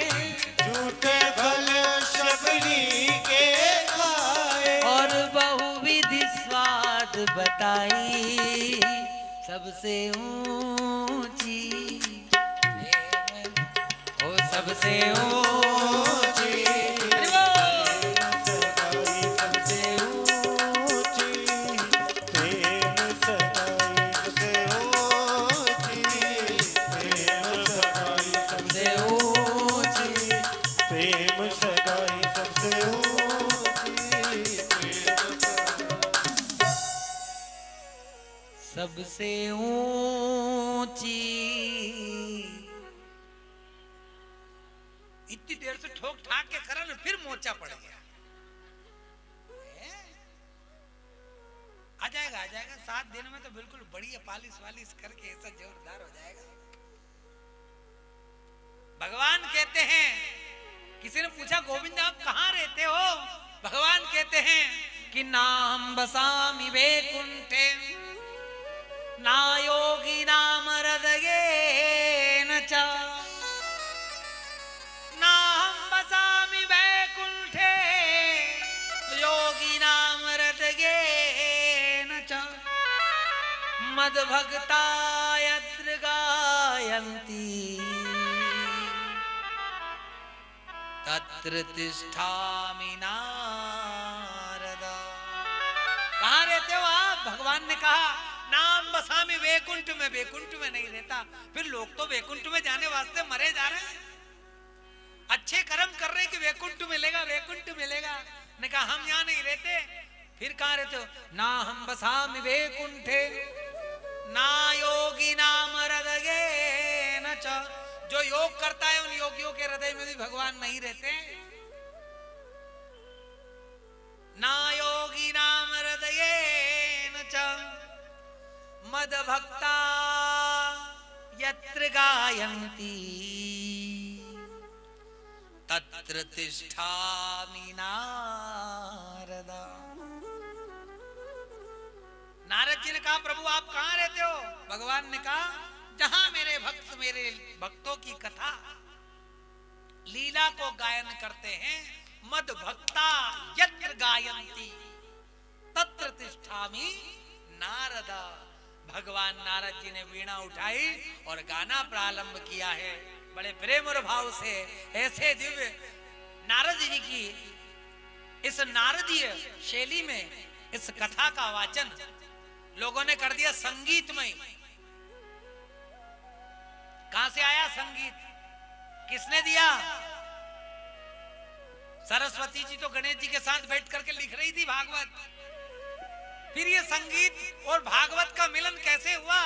झूठे फल शबरी के खाए। और बहुविधि स्वाद बताई सबसे ऊंची, ओ सबसे ऊंची। सबसे ऊंची प्रेम सगाई, सबसे ऊंची प्रेम सगाई, सबसे ऊंची प्रेम सगाई, सबसे ऊंची प्रेम सगाई। सबसे ऊंची। इतनी देर से ठोक ठाक के करा ना, फिर मोर्चा पड़ गया। आ जाएगा 7 दिन में तो बिल्कुल बढ़िया पालिश वालिश करके ऐसा जोरदार हो जाएगा। भगवान कहते हैं, किसी ने पूछा गोविंद आप कहाँ रहते हो? भगवान कहते हैं कि नाम बसामि वैकुंठे ना योगी नाम हृदयेन च, नाम बसामि वैकुंठे योगी नाम हृदयेन च, मद्भक्ता यत्र गायन्ति तत्र तिष्ठामि नारद। कहाँ रहते हो आप? भगवान ने कहा नाम बसामि वैकुंठ में। वैकुंठ में नहीं रहता, फिर लोग तो वैकुंठ में जाने वास्ते मरे जा रहे हैं। अच्छे कर्म कर रहे कि वैकुंठ मिलेगा वैकुंठ मिलेगा। ने कहा हम यहाँ नहीं रहते, फिर कहाँ रहते हो? ना हम बसामि वैकुंठे ना योगी नाम हृदयेन च। जो योग करता है उन योगियों के हृदय में भी भगवान नहीं रहते। ना योगी नाम हृदयेन च, मद्भक्ता यत्र गायन्ति तत्र तिष्ठामि नारद। नारद जी ने कहा प्रभु आप कहाँ रहते हो? भगवान ने कहा जहां मेरे भक्त मेरे भक्तों की कथा लीला को गायन करते हैं, मद भक्ता यत्र गायन्ति तत्र तिष्ठामि नारद। भगवान नारद जी ने वीणा उठाई और गाना प्रारंभ किया है बड़े प्रेम और भाव से। ऐसे दिव्य नारद जी की इस नारदीय शैली में इस कथा का वाचन लोगों ने कर दिया संगीतमय। कहां से आया संगीत? किसने दिया? सरस्वती जी तो गणेश जी के साथ बैठ करके लिख रही थी भागवत। फिर ये संगीत और भागवत का मिलन कैसे हुआ?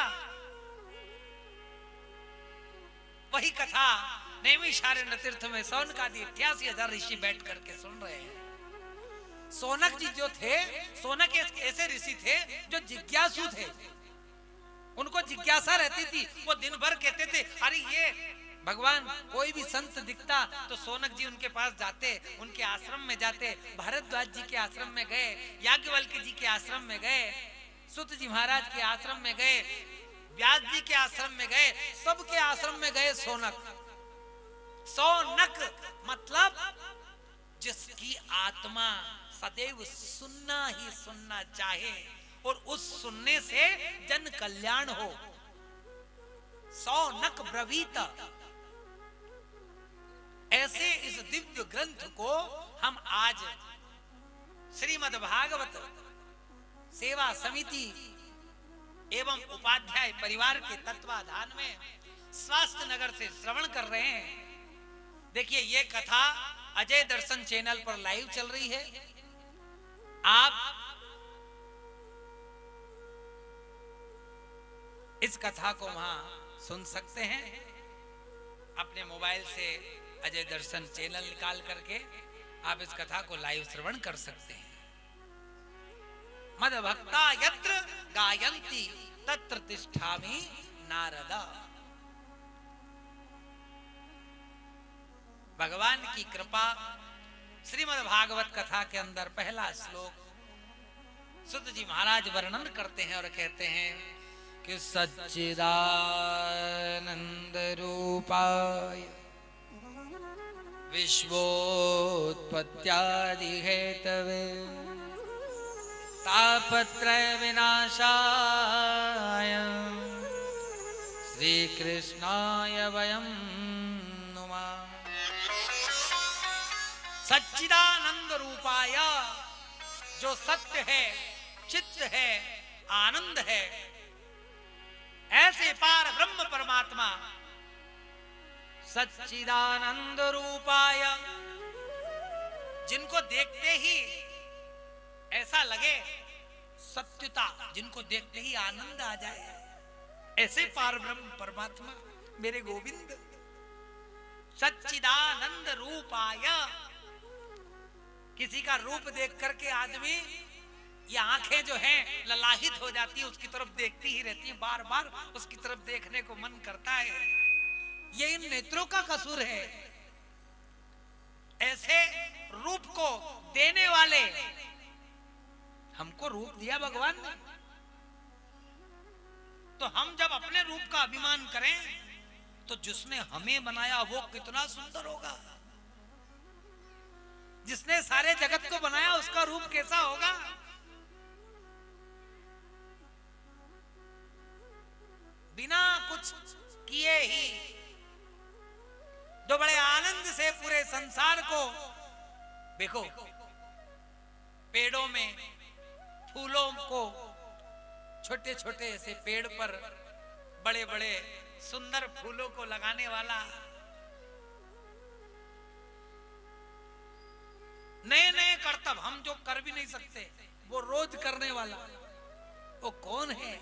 वही कथा नैमिषारण्य तीर्थ में सौनक आदि 88,000 ऋषि बैठ करके सुन रहे हैं। सौनक जी जो थे, सौनक ऐसे ऋषि थे जो जिज्ञासु थे। उनको जिज्ञासा रहती थी। वो दिन भर कहते थे अरे ये भगवान कोई भी संत दिखता तो सौनक जी उनके पास जाते, उनके आश्रम में जाते। भारद्वाज जी के आश्रम में गए, याज्ञवल्क्य जी के आश्रम में गए, सुत जी महाराज के आश्रम में गए, व्यास जी के आश्रम में गए, सबके आश्रम में गए सौनक। सौनक मतलब जिसकी आत्मा सदैव सुनना ही सुनना चाहे और उस सुनने से जन कल्याण हो। सौनक ब्रवीत। ऐसे इस दिव्य ग्रंथ को हम आज श्रीमद् भागवत सेवा समिति एवं उपाध्याय परिवार के तत्वाधान में स्वास्थ्य नगर से श्रवण कर रहे हैं। देखिए ये कथा अजय दर्शन चैनल पर लाइव चल रही है। आप इस कथा को वहां सुन सकते हैं। अपने मोबाइल से अजय दर्शन चैनल निकाल करके आप इस कथा को लाइव श्रवण कर सकते हैं। मद भक्ता यत्र गायन्ति तत्र तिष्ठामि नारद। भगवान की कृपा श्रीमद् भागवत कथा के अंदर पहला श्लोक सुत जी महाराज वर्णन करते हैं और कहते हैं कि सच्चिदानंद रूपाय विश्वोत्पत्त्यादि हेतवे तापत्रय विनाशाय श्री कृष्णाय वयं नुमः। सच्चिदानंद रूपाय, जो सत्य है, चित्त है, आनंद है, ऐसे पार ब्रह्म परमात्मा सच्चिदानंद रूपाय, जिनको देखते ही ऐसा लगे सत्यता, जिनको देखते ही आनंद आ जाए, ऐसे पार ब्रह्म परमात्मा मेरे गोविंद सच्चिदानंद रूपाय। किसी का रूप देख करके आदमी, ये आंखें जो हैं ललाहित हो जाती है, उसकी तरफ देखती ही रहती है, बार बार उसकी तरफ देखने को मन करता है। ये इन नेत्रों का कसूर है। ऐसे रूप को देने वाले, हमको रूप दिया भगवान ने, तो हम जब अपने रूप का अभिमान करें तो जिसने हमें बनाया वो कितना सुंदर होगा, जिसने सारे जगत को बनाया उसका रूप कैसा होगा। बिना कुछ किए ही जो बड़े आनंद से पूरे संसार को, देखो पेड़ों में फूलों को, छोटे छोटे ऐसे पेड़ पर बड़े बड़े सुंदर फूलों को लगाने वाला, नए नए करतब हम जो कर भी नहीं सकते वो रोज करने वाला, वो कौन है?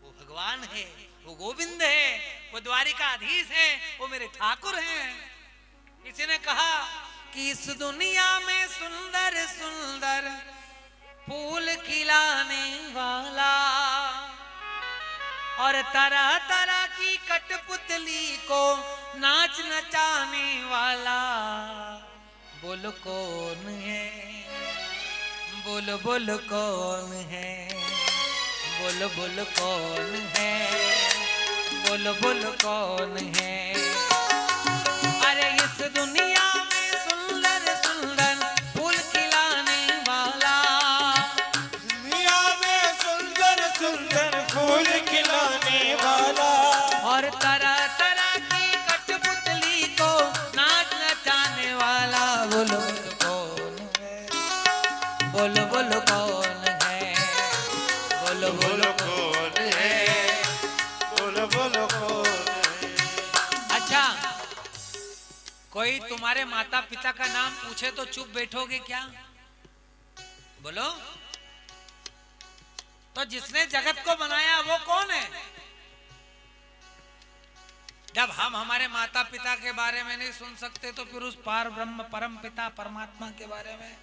वो भगवान है, वो गोविंद है, वो द्वारिकाधीश है, वो मेरे ठाकुर हैं। किसी ने कहा कि इस दुनिया में सुंदर सुंदर फूल खिलाने वाला और तरह तरह की कठपुतली को नाच नचाने वाला, बोल कौन है? बोल बोल कौन है? बोल बोल कौन है? बोल बोल कौन है? अरे इस दुनिया में सुंदर सुंदर फूल खिलाने वाला, दुनिया में सुंदर सुंदर फूल खिलाने वाला और तरह तरह की कठपुतली को नाच नचाने वाला, बोल बोल कौन है? बोल बोल कौन है? बोल बोल कौन है? बोल बोल कौन है? अच्छा, कोई तुम्हारे माता पिता का नाम पूछे तो चुप बैठोगे क्या? बोलो। तो जिसने जगत को बनाया वो कौन है? जब हम हमारे माता पिता के बारे में नहीं सुन सकते तो फिर उस पार ब्रह्म परम पिता परमात्मा के बारे में?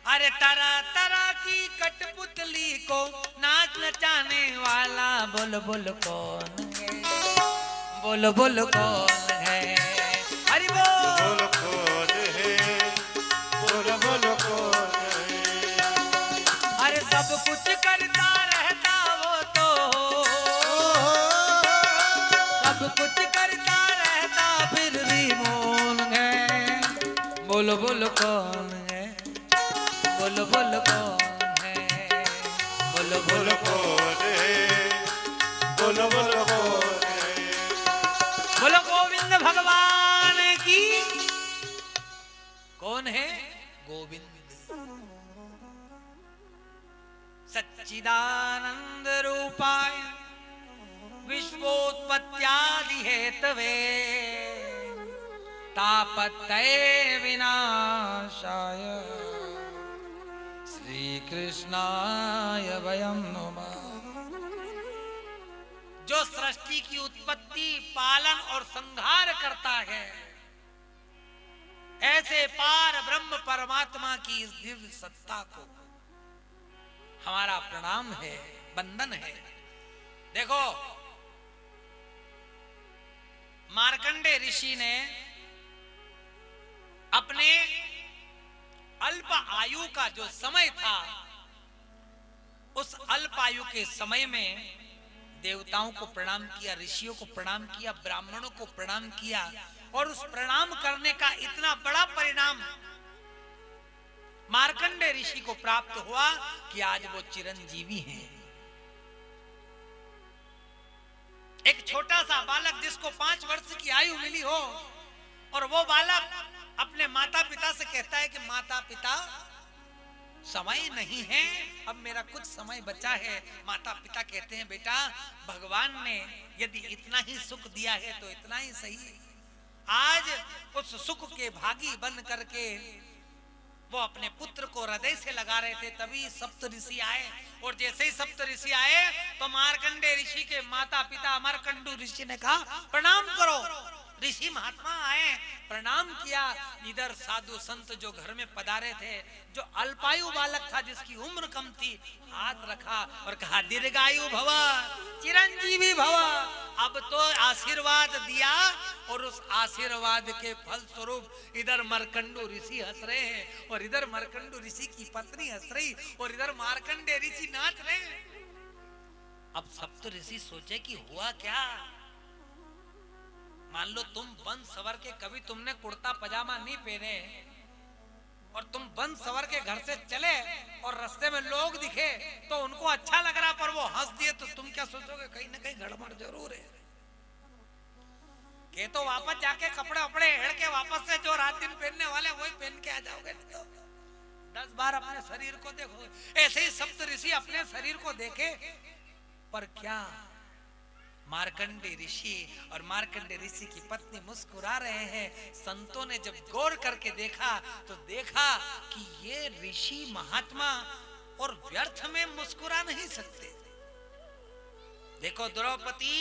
अरे तरह तरह की कठपुतली को नाच नचाने वाला, बोल बोल कौन है? बोल बोल कौन है? हरि बोल। बोल कौन है? बोल बोल कौन है? अरे सब कुछ करता रहता वो तो, सब कुछ करता रहता फिर भी मौन है, बोल बोल कौन है? बोल बोल कौन है? बोल बोल बोल कौन है? बोल बोल कौन है? बोलो गोविंद भगवान की। कौन है? गोविंद सच्चिदानंद रूपाय विश्वोत्पत्त्यादि हेतवे तापत्रय विनाशाय श्री कृष्णाय वयं नमः। जो सृष्टि की उत्पत्ति, पालन और संहार करता है, ऐसे पार ब्रह्म परमात्मा की इस दिव्य सत्ता को हमारा प्रणाम है, वंदन है। देखो मार्कंडे ऋषि ने अपने अल्प आयु का जो समय था, उस अल्प आयु के समय में देवताओं को प्रणाम किया, ऋषियों को प्रणाम किया, ब्राह्मणों को प्रणाम किया, और उस प्रणाम करने का इतना बड़ा परिणाम मार्कंडे ऋषि को प्राप्त हुआ कि आज वो चिरंजीवी हैं। एक छोटा सा बालक जिसको 5 वर्ष की आयु मिली हो, और वो बालक अपने माता पिता से कहता है कि माता पिता समय नहीं है, अब मेरा कुछ समय बचा है। माता पिता कहते हैं बेटा भगवान ने यदि इतना ही सुख दिया है तो इतना ही सही। आज उस सुख के भागी बन करके वो अपने पुत्र को हृदय से लगा रहे थे, तभी सप्त ऋषि आए। और जैसे ही सप्त ऋषि आए तो मार्कंडे ऋषि के माता पिता मार्कंडू ऋषि ने कहा प्रणाम करो। ऋषि महात्मा आए, प्रणाम किया। इधर साधु संत जो घर में पधारे थे, जो अल्पायु बालक था जिसकी उम्र कम थी, हाथ रखा और कहा दीर्घायु भव, चिरंजीवी भव। अब तो आशीर्वाद दिया और उस आशीर्वाद के फल स्वरूप इधर मार्कंडू ऋषि हंस रहे हैं और इधर मार्कंडू ऋषि की पत्नी हंस रही और इधर मार्कंडे ऋषि नाच रहे हैं। अब सप्त ऋषि सोचे कि हुआ क्या। मान लो तुम बन सवर के, कभी तुमने कुर्ता पजामा नहीं पहने और तुम बन सवर के घर से चले और रास्ते में लोग दिखे तो उनको अच्छा लग रहा पर वो हंस दिए तो तुम क्या सोचोगे, कहीं ना कहीं गड़बड़ जरूर है। के तो वापस जाके कपड़े वपड़े हेड़ के वापस से जो रात दिन पहनने वाले वही पहन के आ जाओगे। तो 10 बार अपने शरीर को देखो। ऐसे ही सप्त ऋषि अपने शरीर को देखे, पर क्या मार्कंडे ऋषि और मार्कंडे ऋषि की पत्नी मुस्कुरा रहे हैं। संतों ने जब गौर करके देखा तो देखा कि ये ऋषि महात्मा और व्यर्थ में मुस्कुरा नहीं सकते। देखो द्रौपदी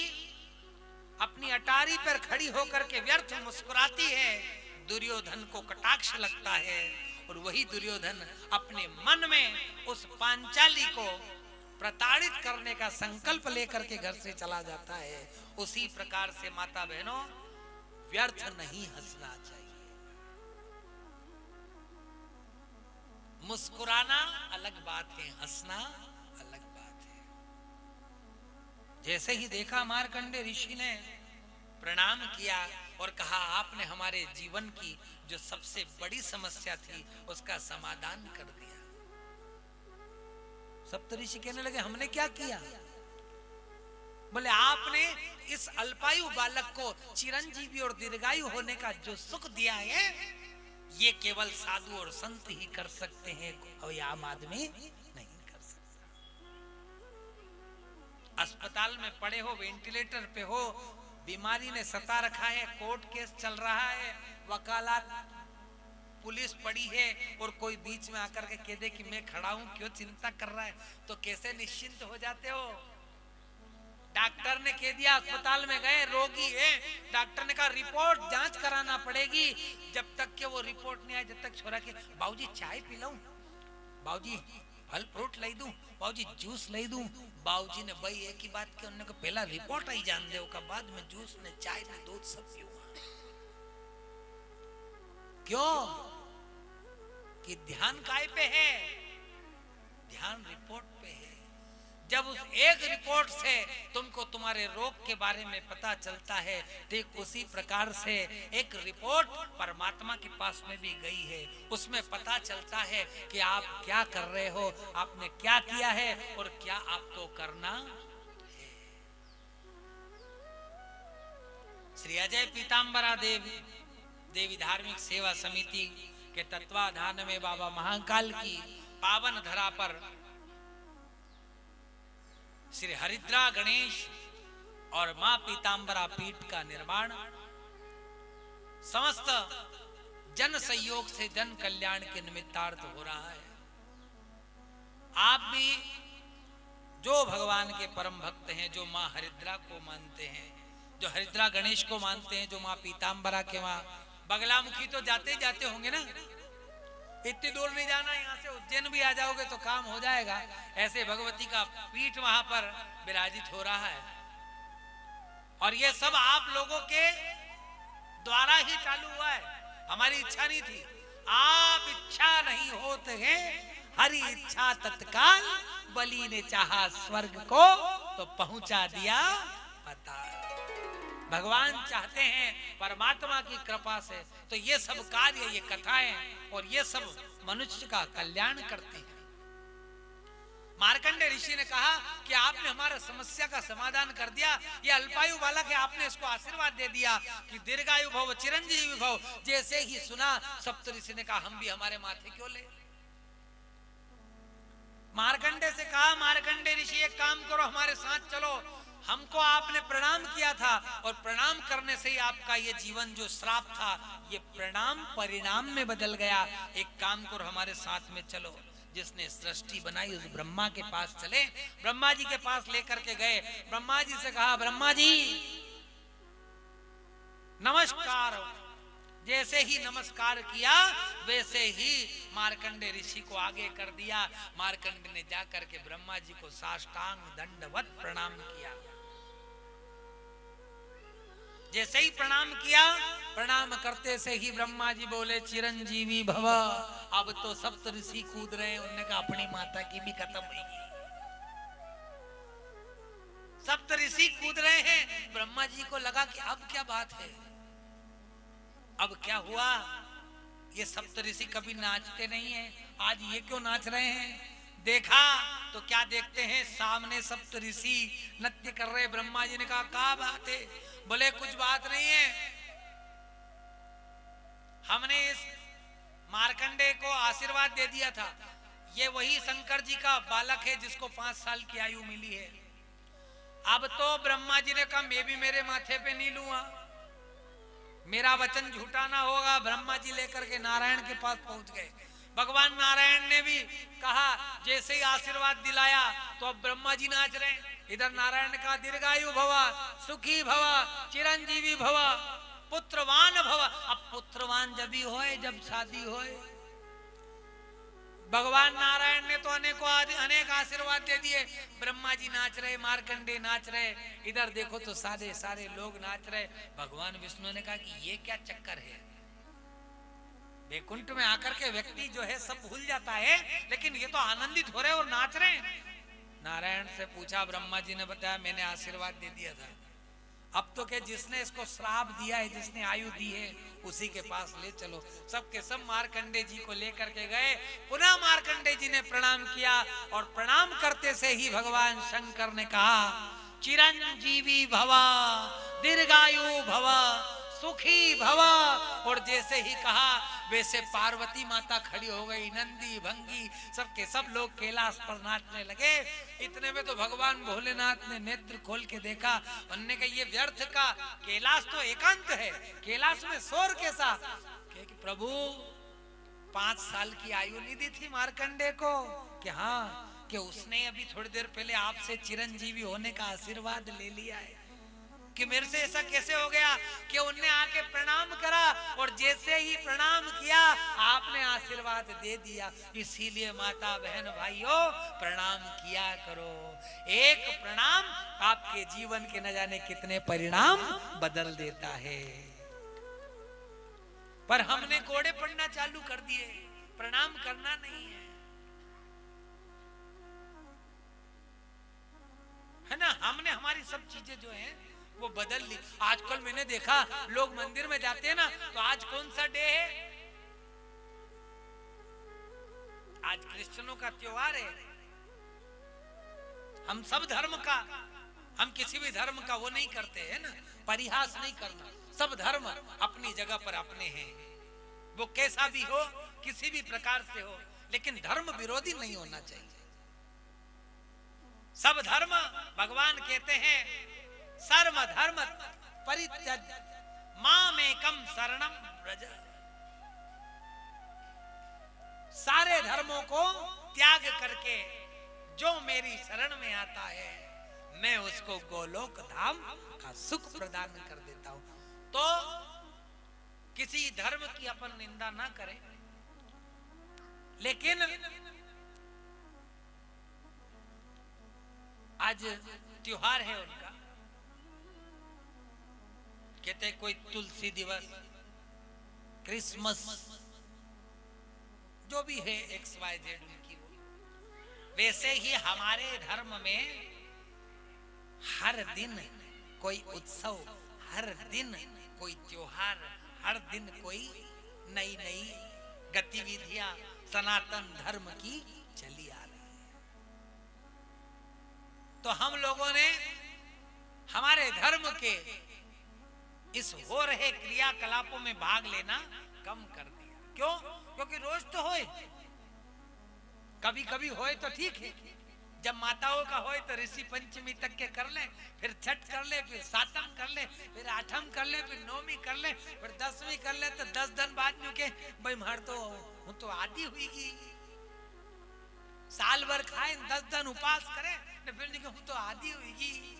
अपनी अटारी पर खड़ी होकर के व्यर्थ मुस्कुराती है, दुर्योधन को कटाक्ष लगता है और वही दुर्योधन अपने मन में उस पांचाली को प्रताड़ित करने का संकल्प लेकर के घर से चला जाता है। उसी प्रकार से माता बहनों, व्यर्थ नहीं हंसना चाहिए। मुस्कुराना अलग बात है, हंसना अलग बात है। जैसे ही देखा मार्कंडे ऋषि ने प्रणाम किया और कहा आपने हमारे जीवन की जो सबसे बड़ी समस्या थी उसका समाधान कर दिया। सप्तऋषि कहने लगे हमने क्या किया? बोले आपने इस अल्पायु बालक को चिरंजीवी और दीर्घायु होने का जो सुख दिया है, ये केवल साधु और संत ही कर सकते हैं और आम आदमी नहीं कर सकता। अस्पताल में पड़े हो, वेंटिलेटर पे हो, बीमारी ने सता रखा है, कोर्ट केस चल रहा है, वकालत पुलिस पड़ी है और कोई बीच में आकर के कह दे कि मैं खड़ा हूं, क्यों चिंता कर रहा है, तो कैसे निश्चिंत हो जाते हो? डॉक्टर ने कह दिया, अस्पताल में गए, रोगी है, डॉक्टर ने कहा रिपोर्ट जांच कराना पड़ेगी। जब तक के वो रिपोर्ट नहीं आए, जब तक छोरा के बाबूजी चाय पिलाऊं, बाबूजी फल फ्रूट लाई दूं, बाबूजी जूस लाई दूं। बाबूजी ने भाई एक ही बात की, उन्होंने कहा पहला रिपोर्ट आई जान दे, का बाद में जूस ने चाय ने दूध सब पीऊंगा। क्यों? कि ध्यान काय पे है? ध्यान रिपोर्ट पे है। जब उस एक रिपोर्ट से तुमको तुम्हारे रोग के बारे में पता चलता है, ठीक उसी प्रकार से एक रिपोर्ट परमात्मा के पास में भी गई है। उसमें पता चलता है कि आप क्या कर रहे हो, आपने क्या किया है और क्या आपको करना है। श्री अजय पीतांबरा देवी धार्मिक सेवा समिति के तत्वाधान में बाबा महाकाल की पावन धरा पर श्री हरिद्रा गणेश और मां पीतांबरा पीठ का निर्माण समस्त जन सहयोग से जन कल्याण के निमित्तार्थ हो रहा है। आप भी जो भगवान के परम भक्त हैं, जो मां हरिद्रा को मानते हैं, जो हरिद्रा गणेश को मानते हैं, जो मां पीतांबरा के वहां बगलामुखी तो जाते जाते होंगे ना, इतनी दूर नहीं जाना, यहाँ से उज्जैन भी आ जाओगे तो काम हो जाएगा। ऐसे भगवती का पीठ वहां पर विराजित हो रहा है और ये सब आप लोगों के द्वारा ही चालू हुआ है, हमारी इच्छा नहीं थी। आप इच्छा नहीं होते हैं, हरि इच्छा तत्काल, बलि ने चाहा स्वर्ग को तो पहुंचा दिया पता। भगवान चाहते हैं परमात्मा की कृपा से, तो ये सब कार्य, ये कथाएं और ये सब मनुष्य का कल्याण करते हैं। मार्कंडे ऋषि ने कहा कि आपने हमारा समस्या का समाधान कर दिया, ये अल्पायु बालक है, आपने इसको आशीर्वाद दे दिया कि दीर्घायु भव, चिरंजीवी भव। जैसे ही सुना सप्त ऋषि ने कहा हम भी हमारे माथे क्यों ले। मार्कंडे से कहा, मार्कंडे ऋषि एक काम करो, हमारे साथ चलो, हमको आपने प्रणाम किया था और प्रणाम करने से ही आपका ये जीवन जो श्राप था ये प्रणाम परिणाम में बदल गया। एक काम करो, हमारे साथ में चलो। जिसने सृष्टि बनाई उस ब्रह्मा के पास चले। ब्रह्मा जी के पास लेकर के गए। ब्रह्मा जी से कहा, ब्रह्मा जी नमस्कार। जैसे ही नमस्कार किया वैसे ही मार्कंडे ऋषि को आगे कर दिया। मार्कंडे ने जाकर के ब्रह्मा जी को साष्टांग दंडवत प्रणाम किया। जैसे ही प्रणाम किया, प्रणाम करते से ही ब्रह्मा जी बोले, चिरंजीवी भव। अब तो सप्त ऋषि कूद रहे हैं। उन्होंने कहा अपनी माता की भी खत्म होगी। सप्त ऋषि कूद रहे हैं। ब्रह्मा जी को लगा कि अब क्या बात है, अब क्या हुआ। ये सप्त ऋषि कभी नाचते नहीं है, आज ये क्यों नाच रहे हैं। देखा तो क्या देखते हैं, सामने सप्त ऋषि नृत्य कर रहे। ब्रह्मा जी ने कहा, क्या बात है। बोले कुछ बात नहीं है, हमने इस मार्कंडे को आशीर्वाद दे दिया था। ये वही शंकर जी का बालक है जिसको 5 साल की आयु मिली है। अब तो ब्रह्मा जी ने कहा, मैं भी मेरे माथे पे नहीं लूंगा, मेरा वचन झूठा ना होगा। ब्रह्मा जी लेकर के नारायण के पास पहुंच गए। भगवान नारायण ने भी कहा, जैसे ही आशीर्वाद दिलाया तो अब ब्रह्मा जी नाच रहे हैं। इधर नारायण ने कहा, दीर्घायु भव, सुखी भव, चिरंजीवी भव, पुत्रवान भव। अब पुत्रवान जब ही होए जब शादी होए। भगवान नारायण ने तो अनेक आशीर्वाद दे दिए। ब्रह्मा जी नाच रहे, मार्कंडे नाच रहे, इधर देखो तो सारे लोग नाच रहे। भगवान विष्णु ने कहा कि ये क्या चक्कर है। वैकुंठ में आकर के व्यक्ति जो है सब भूल जाता है, लेकिन ये तो आनंदित हो रहे और नाच रहे हैं। नारायण से पूछा, ब्रह्मा जी ने बताया मैंने आशीर्वाद दे दिया था। अब तो क्या, जिसने इसको श्राप दिया है, जिसने आयु दी है, उसी के पास ले चलो। सबके सब मार्कंडे जी को लेकर के गए। पुनः मार्कंडे जी ने प्रणाम किया और प्रणाम करते से ही भगवान शंकर ने कहा, चिरंजीवी भव, दीर्घायु भव, सुखी भव। और जैसे ही कहा वैसे पार्वती माता खड़ी हो गई, नंदी भंगी सबके सब लोग कैलाश पर नाचने लगे। इतने में तो भगवान भोलेनाथ ने नेत्र खोल के देखा। उन्होंने कहा, ये व्यर्थ का, कैलाश तो एकांत है, कैलाश में शोर कैसा। कि प्रभु 5 साल की आयु नहीं दी थी मार्कंडे को। कि हाँ, कि उसने अभी थोड़ी देर पहले आपसे चिरंजीवी होने का आशीर्वाद ले लिया है। कि मेरे से ऐसा कैसे हो गया कि उनने आके प्रणाम करा और जैसे ही प्रणाम किया आपने आशीर्वाद दे दिया। इसीलिए माता बहन भाइयों, प्रणाम किया करो। एक प्रणाम आपके जीवन के न जाने कितने परिणाम बदल देता है। पर हमने कोड़े पड़ना चालू कर दिए, प्रणाम करना नहीं है ना। हमने हमारी सब चीजें जो है वो बदल ली। आजकल मैंने देखा लोग मंदिर में जाते हैं ना, तो आज कौन सा डे है, आज क्रिश्चियनों का त्योहार है। हम सब धर्म का, हम किसी भी धर्म का वो नहीं करते हैं ना, परिहास नहीं करना। सब धर्म अपनी जगह पर अपने हैं, वो कैसा भी हो, किसी भी प्रकार से हो, लेकिन धर्म विरोधी नहीं होना चाहिए। सब धर्म, भगवान कहते हैं सर्व धर्म परित्यज मामेकम शरणम व्रज। सारे धर्मों को त्याग करके जो मेरी शरण में आता है, मैं उसको गोलोक धाम का सुख प्रदान कर देता हूं। तो किसी धर्म की अपन निंदा ना करें, लेकिन आज त्योहार है उनका, कहते कोई तुलसी दिवस, क्रिसमस, जो भी है XYZ उनकी वो। वैसे ही हमारे धर्म में हर दिन कोई उत्सव, हर दिन कोई त्योहार, हर दिन कोई नई नई गतिविधियां सनातन धर्म की चली आ रही है। तो हम लोगों ने हमारे धर्म के इस हो रहे क्रियाकलापों में भाग लेना कम कर दिया। क्यों? क्योंकि रोज तो होए, कभी कभी होए तो ठीक है, जब माताओं का हो तो ऋषि पंचमी तक के कर ले, फिर छठ कर ले, फिर सातम कर ले, फिर आठम कर ले, फिर नौवीं कर ले, फिर 10वीं कर ले, तो 10 दिन बाद में के भाई मार तो हूं तो आदि हुईगी। साल भर खाए 10 दिन उपवास करे न फिर नहीं हूं तो आदि हुईगी।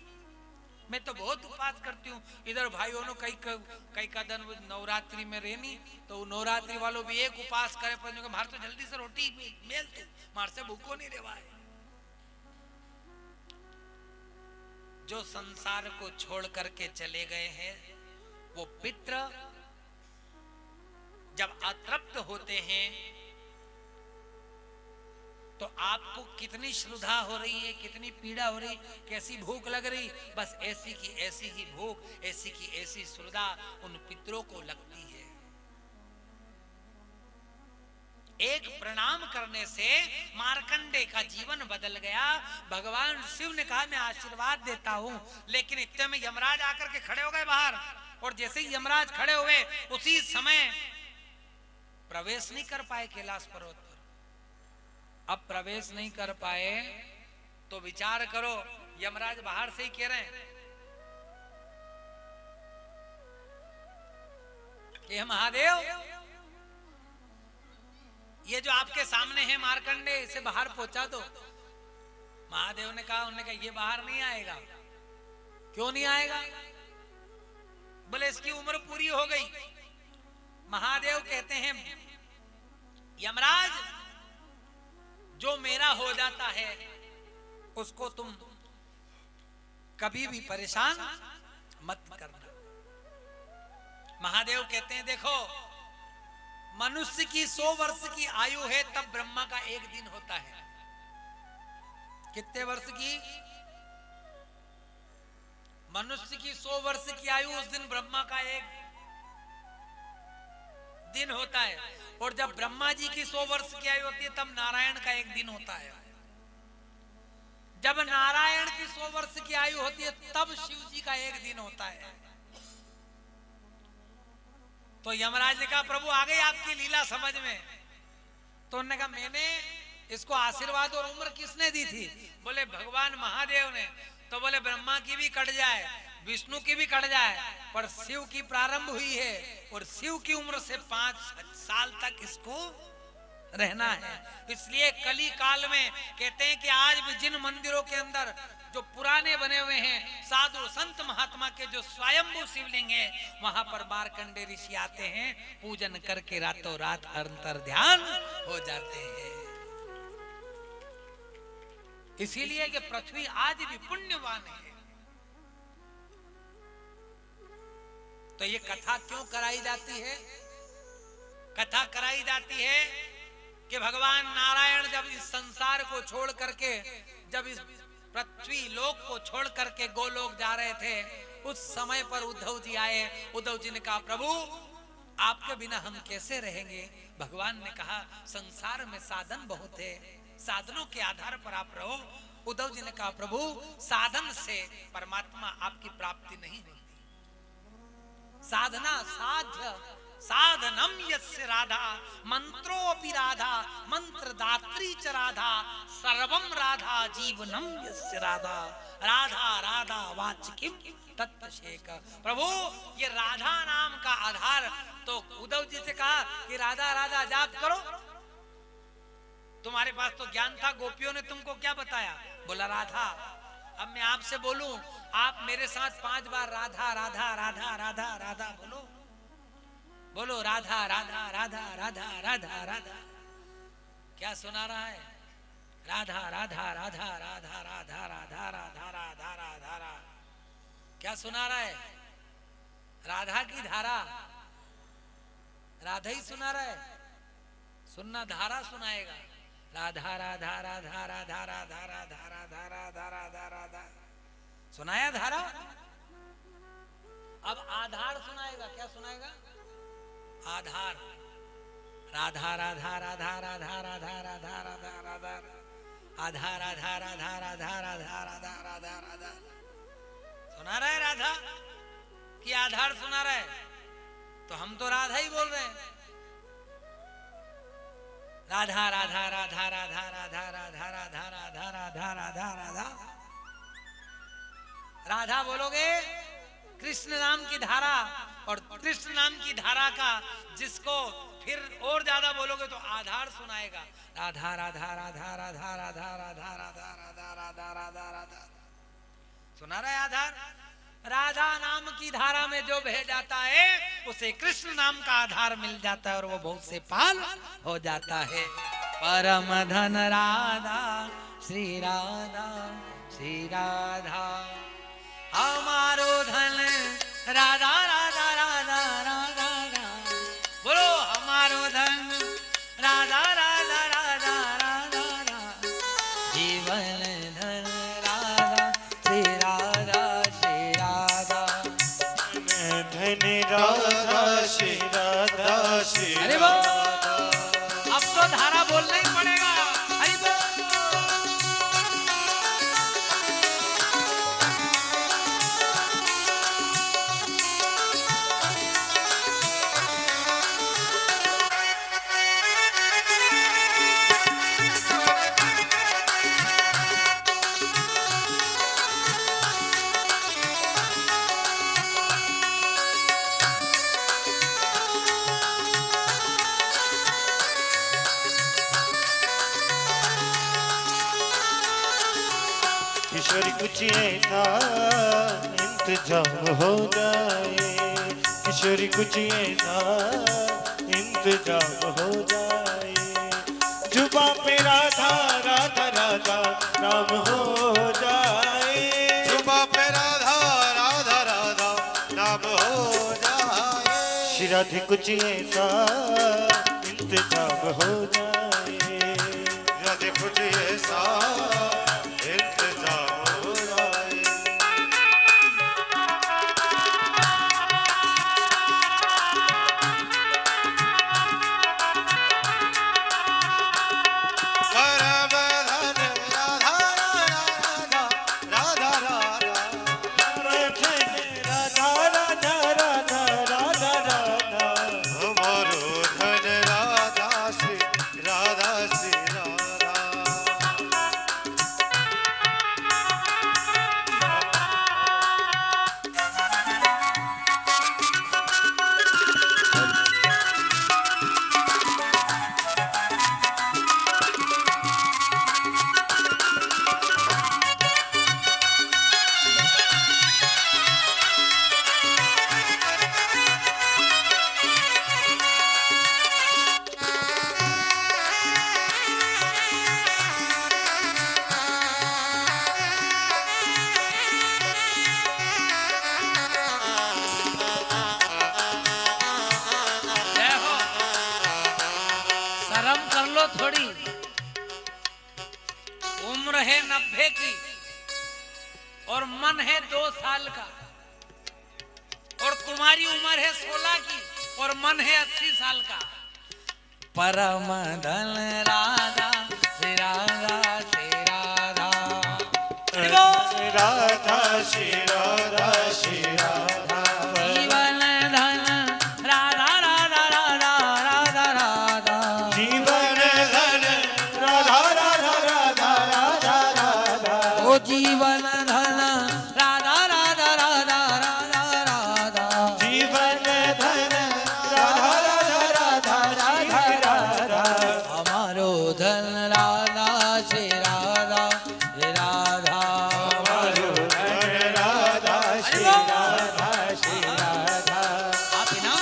मैं तो बहुत उपवास करती हूँ। इधर भाइयों ने कई का दिन नवरात्रि में रहनी, तो नवरात्रि वालों भी एक उपवास करे पर मार तो जल्दी से रोटी मेल तू, मार से भूखो नहीं रेवा है। जो संसार को छोड़ करके चले गए हैं वो पितृ जब अतृप्त होते हैं तो आपको कितनी श्रद्धा हो रही है, कितनी पीड़ा हो रही, कैसी भूख लग रही, बस ऐसी की ऐसी ही भूख, ऐसी की ऐसी श्रद्धा उन पितरों को लगती है। एक प्रणाम करने से मार्कंडे का जीवन बदल गया। भगवान शिव ने कहा मैं आशीर्वाद देता हूं, लेकिन इतने में यमराज आकर के खड़े हो गए बाहर, और जैसे ही यमराज खड़े हुए उसी समय प्रवेश नहीं कर पाए कैलाश पर्वत पर। अब प्रवेश नहीं कर पाए तो विचार करो, यमराज बाहर से ही कह रहे हैं कि महादेव ये जो आपके सामने है मार्कंडे, इसे बाहर पहुंचा दो। महादेव ने कहा, उन्होंने कहा ये बाहर नहीं आएगा। क्यों नहीं आएगा? बोले इसकी उम्र पूरी हो गई। महादेव कहते हैं यमराज जो मेरा हो जाता है उसको तुम कभी भी परेशान मत करना। महादेव कहते हैं देखो, मनुष्य की 100 वर्ष की आयु है तब ब्रह्मा का एक दिन होता है। कितने वर्ष की? मनुष्य की 100 वर्ष की आयु, उस दिन ब्रह्मा का एक दिन होता है। और जब ब्रह्मा जी की 100 वर्ष की आयु होती है तब नारायण का एक दिन होता है। जब नारायण की 100 वर्ष की आयु होती है तब शिव जी का एक दिन होता है। तो यमराज ने कहा प्रभु आ गई आपकी लीला समझ में। तो उन्होंने कहा मैंने इसको आशीर्वाद और उम्र किसने दी थी? बोले भगवान महादेव ने। तो बोले ब्रह्मा की भी कट जाए, विष्णु की भी कट जाए, पर शिव की प्रारंभ हुई है और शिव की उम्र से 5 साल तक इसको रहना है। इसलिए कली काल में कहते हैं कि आज भी जिन मंदिरों के अंदर जो पुराने बने हुए हैं साधु संत महात्मा के जो स्वयंभू शिवलिंग है, वहां पर मार्कंडे ऋषि आते हैं, पूजन करके रातों रात अंतर ध्यान हो जाते हैं। इसीलिए कि पृथ्वी आज भी पुण्यवान है। तो ये कथा क्यों कराई जाती है? कथा कराई जाती है कि भगवान नारायण जब इस संसार को छोड़ करके, जब इस पृथ्वी लोक को छोड़ करके गोलोक जा रहे थे, उस समय पर उद्धव जी आए। उद्धव जी ने कहा प्रभु आपके बिना हम कैसे रहेंगे? भगवान ने कहा संसार में साधन बहुत है, साधनों के आधार पर आप रहो। उद्धव जी ने कहा प्रभु साधन से परमात्मा आपकी प्राप्ति नहीं होती। साधना साध्य साधनम यस्य राधा मंत्रोऽपि राधा मंत्रदात्री च राधा सर्वम राधा जीवनम यस्य राधा राधा राधा वाचकिम तत्शेक। प्रभु ये राधा नाम का आधार, तो उद्धव जी से कहा कि राधा राधा जाप करो। तुम्हारे पास तो ज्ञान था, गोपियों ने तुमको क्या बताया? बोला राधा। अब मैं आपसे बोलूं, आप मेरे साथ 5 बार राधा राधा राधा राधा राधा बोलो। बोलो राधा राधा राधा राधा राधा राधा। क्या सुना रहा है? राधा राधा राधा राधा राधा राधा राधा राधा राधा राधा। क्या सुना रहा है? राधा की धारा। राधा ही सुना रहा है, सुनना धारा सुनाएगा। राधा राधा राधा राधा राधा राधा राधा राधा राधा राधा। सुनाया धारा। अब आधार सुनाएगा। क्या सुनाएगा? आधार। राधा राधा राधा राधा राधा राधा राधा राधा आधार राधा राधा राधा राधा राधा राधा राधा। सुना रहा है राधा कि आधार सुना रहा है? तो हम तो राधा ही बोल रहे हैं। राधा राधा राधा राधा राधा राधा राधा राधा राधा राधा राधा राधा बोलोगे कृष्ण नाम की धारा, और कृष्ण नाम की धारा का जिसको फिर और ज्यादा बोलोगे तो आधार सुनाएगा। राधा राधा राधा राधा राधा राधा राधा राधा राधा राधा राधा सुना रहा है आधार। राधा नाम की धारा में जो बह जाता है उसे कृष्ण नाम का आधार मिल जाता है और वो बहुत से पाल हो जाता है। परम धन राधा श्री राधा श्री राधा, हमारो धन राधा राधा राधा राधा राधा, बोलो हमारो धन राधा राधा राधा राधा राधा, जीवन धन राधा श्री राधा श्री राधा, धन राधा श्री राधा श्री अरे वो अब तो धारा बोलना ही पड़ेगा। हरि बोल। किशोरी कुछ ऐसा इंतजाम हो जाए, किशोरी कुछ ऐसा इंतजाम हो जाए, जुबा पे राधा राधा राधा नाम हो जाए, जुबा पे राधा राधा राधा नाम हो जाए। श्री राधे कुछ ऐसा इंतजाम हो जाए, राधे कुछ ऐसा इंतजाम हो जाए। परम धन राधा राधा राधा राधा, राधा राधा राधा राधा राधा, हमारो धन राधा श्री राधा श्री राधा। जय हो। शर्म कर लो थोड़ी, उम्र है 90 की और मन है 2 साल का, और तुम्हारी उम्र है 16 की और मन है 80 साल का। परम धन राधा श्री राधा श्री राधा, राधा श्री राधा श्री राधा, जीवन धन राधा राधा राधा राधा राधा, जीवन धन राधा राधा राधा राधा राधा, ओ जीवन धन राधा राधा राधा राधा राधा, जीवन धन राधा राधा राधा राधा राधा, हमारो धन राधा श्री राधा श्री राधा, हमारो धन राधा श्री राधा श्री राधा। आप इनाम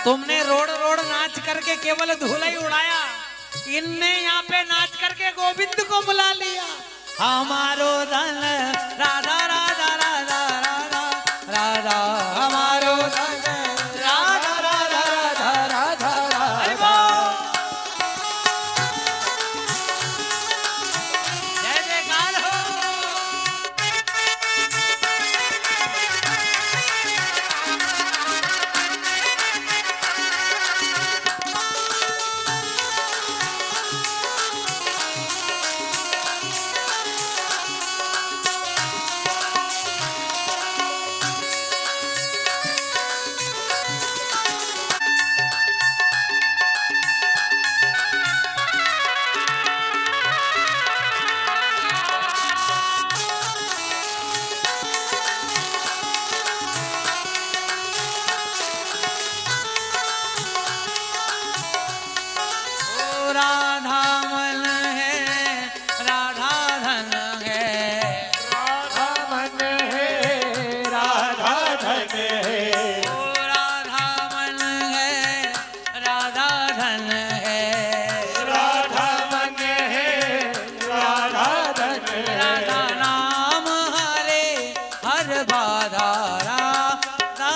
तुमने रोड रोड नाच करके केवल धूला ही उड़ाया, इनने यहाँ पे नाच करके गोविंद को बुला लिया। हमारो धन राधा राधा राधा राधा राधा, हमारो धन राधा राधा राधा राधा राधा। जय जयकार हो। राधा मन है, राधा धन है, राधा मन है, राधा धन है। ओ राधा मन है, राधा धन है, राधा मन है, राधा धन है। राधा नाम हरे हर बाधा, राधा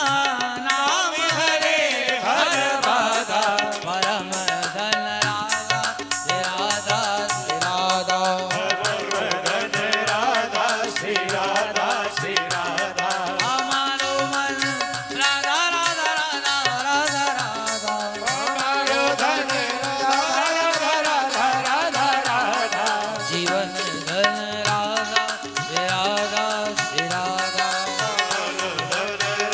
नाम हरे हर बाधा, परम धन राधा राधा राधा। धन राधा श्री राधा श्री राधा। हमारो मन राधा राधा राधा राधा राधा, हमारो धन राधा राधा राधा राधा। जीवन धन राधा राधा श्री राधा। धन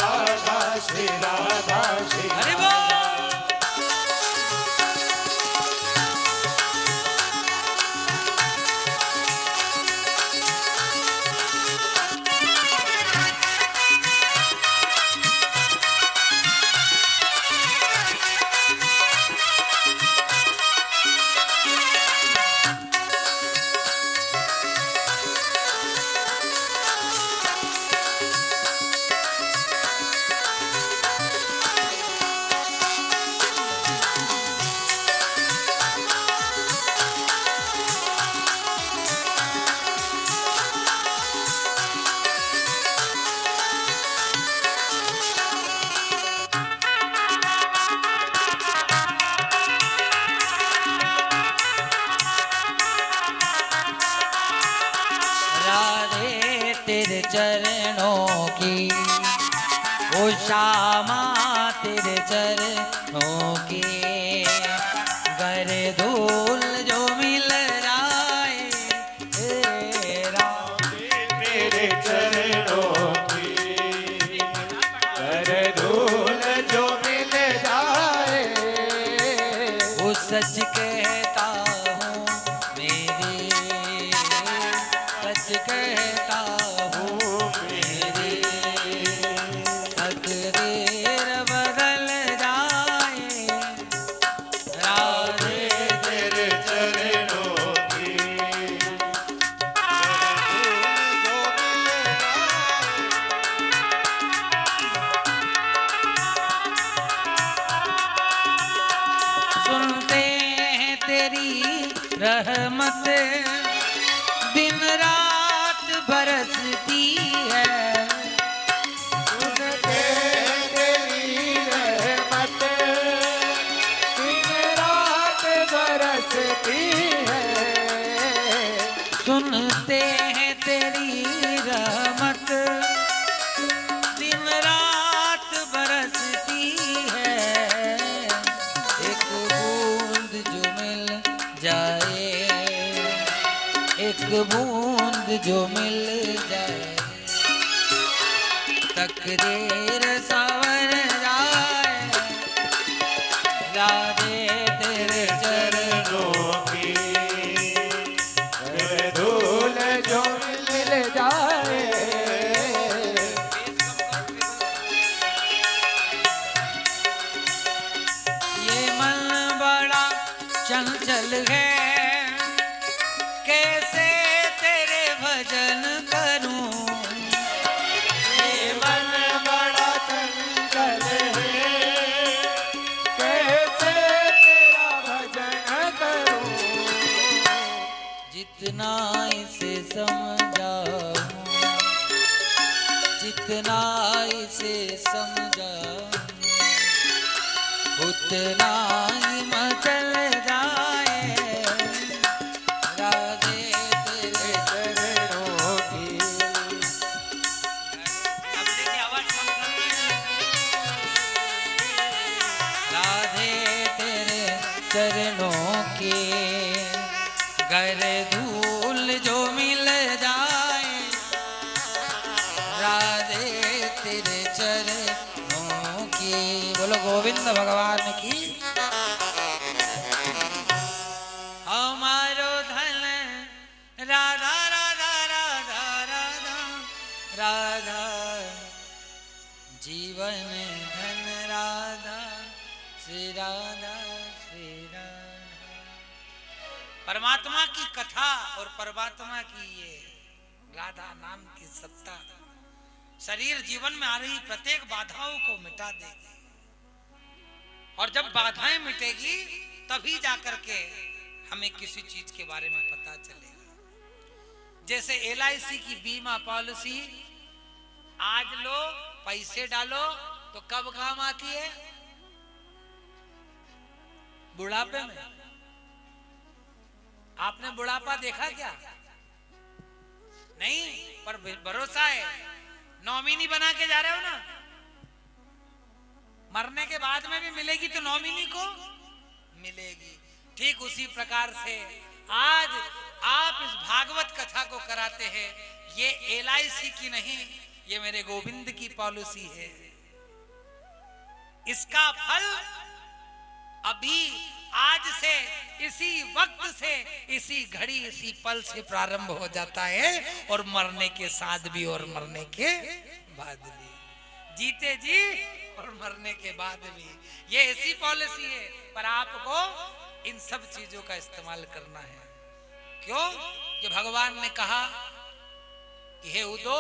राधा श्री राधा श्री हरि राधा। बोल। राधे तेरे चरणों की, ओ श्यामा तेरे चरणों की, गर धूल जो मिल जाए हे राम। तेरे चरणों की कर धूल जो मिल जाए। वो सच कहता हूँ मेरी, सच कहता हूँ मेरी, तकदीर बदल जाए राधे। तेरे चरणों की जो मिले सुनते हैं तेरी रहमत, दिन रात बरसती है। सुनते तेरी रहमत दिन रात बरसती है। सुनते हैं तेरी रहमत, दिन रात बरसती है। एक बूंद जो मिल जाए, एक बूंद जो मिल जाए, तकदीर संवर जाए राधे तेरे चरणों की कर धूल जो मिल जाए। ये मन बड़ा चंचल है, कैसे तेरे भजन करूं। ये मन बड़ा चंचल है, जितना इसे समझा उतना ही मचल जाए राधे तेरे चरणों की राधे तेरे चरणों के घर धूल जो मिल जाए राधे तेरे चरणों की। बोलो गोविंद भगवान की। हमारो धन राधा राधा राधा राधा राधा जीवन धन राधा श्री राधा श्री राधा। परमात्मा की कथा और परमात्मा की ये राधा नाम की सत्ता शरीर जीवन में आ रही प्रत्येक बाधाओं को मिटा देगी और जब बाधाएं मिटेगी तभी जाकर के हमें किसी चीज के बारे में पता चलेगा। जैसे LIC की बीमा पॉलिसी आज लो पैसे डालो तो कब काम आती है? बुढ़ापे में। आपने बुढ़ापा देखा क्या? नहीं, पर भरोसा है। नॉमिनी बना के जा रहे हो ना, मरने के बाद में भी मिलेगी तो नॉमिनी को मिलेगी। ठीक उसी प्रकार से आज आप इस भागवत कथा को कराते हैं। ये LIC की नहीं, ये मेरे गोविंद की पॉलिसी है। इसका फल अभी आज से इसी वक्त से इसी घड़ी इसी पल से प्रारंभ हो जाता है और मरने के साथ भी और मरने के बाद भी, जीते जी और मरने के बाद भी, ये ऐसी पॉलिसी है। पर आपको इन सब चीजों का इस्तेमाल करना है। क्यों? कि भगवान ने कहा कि हे उदो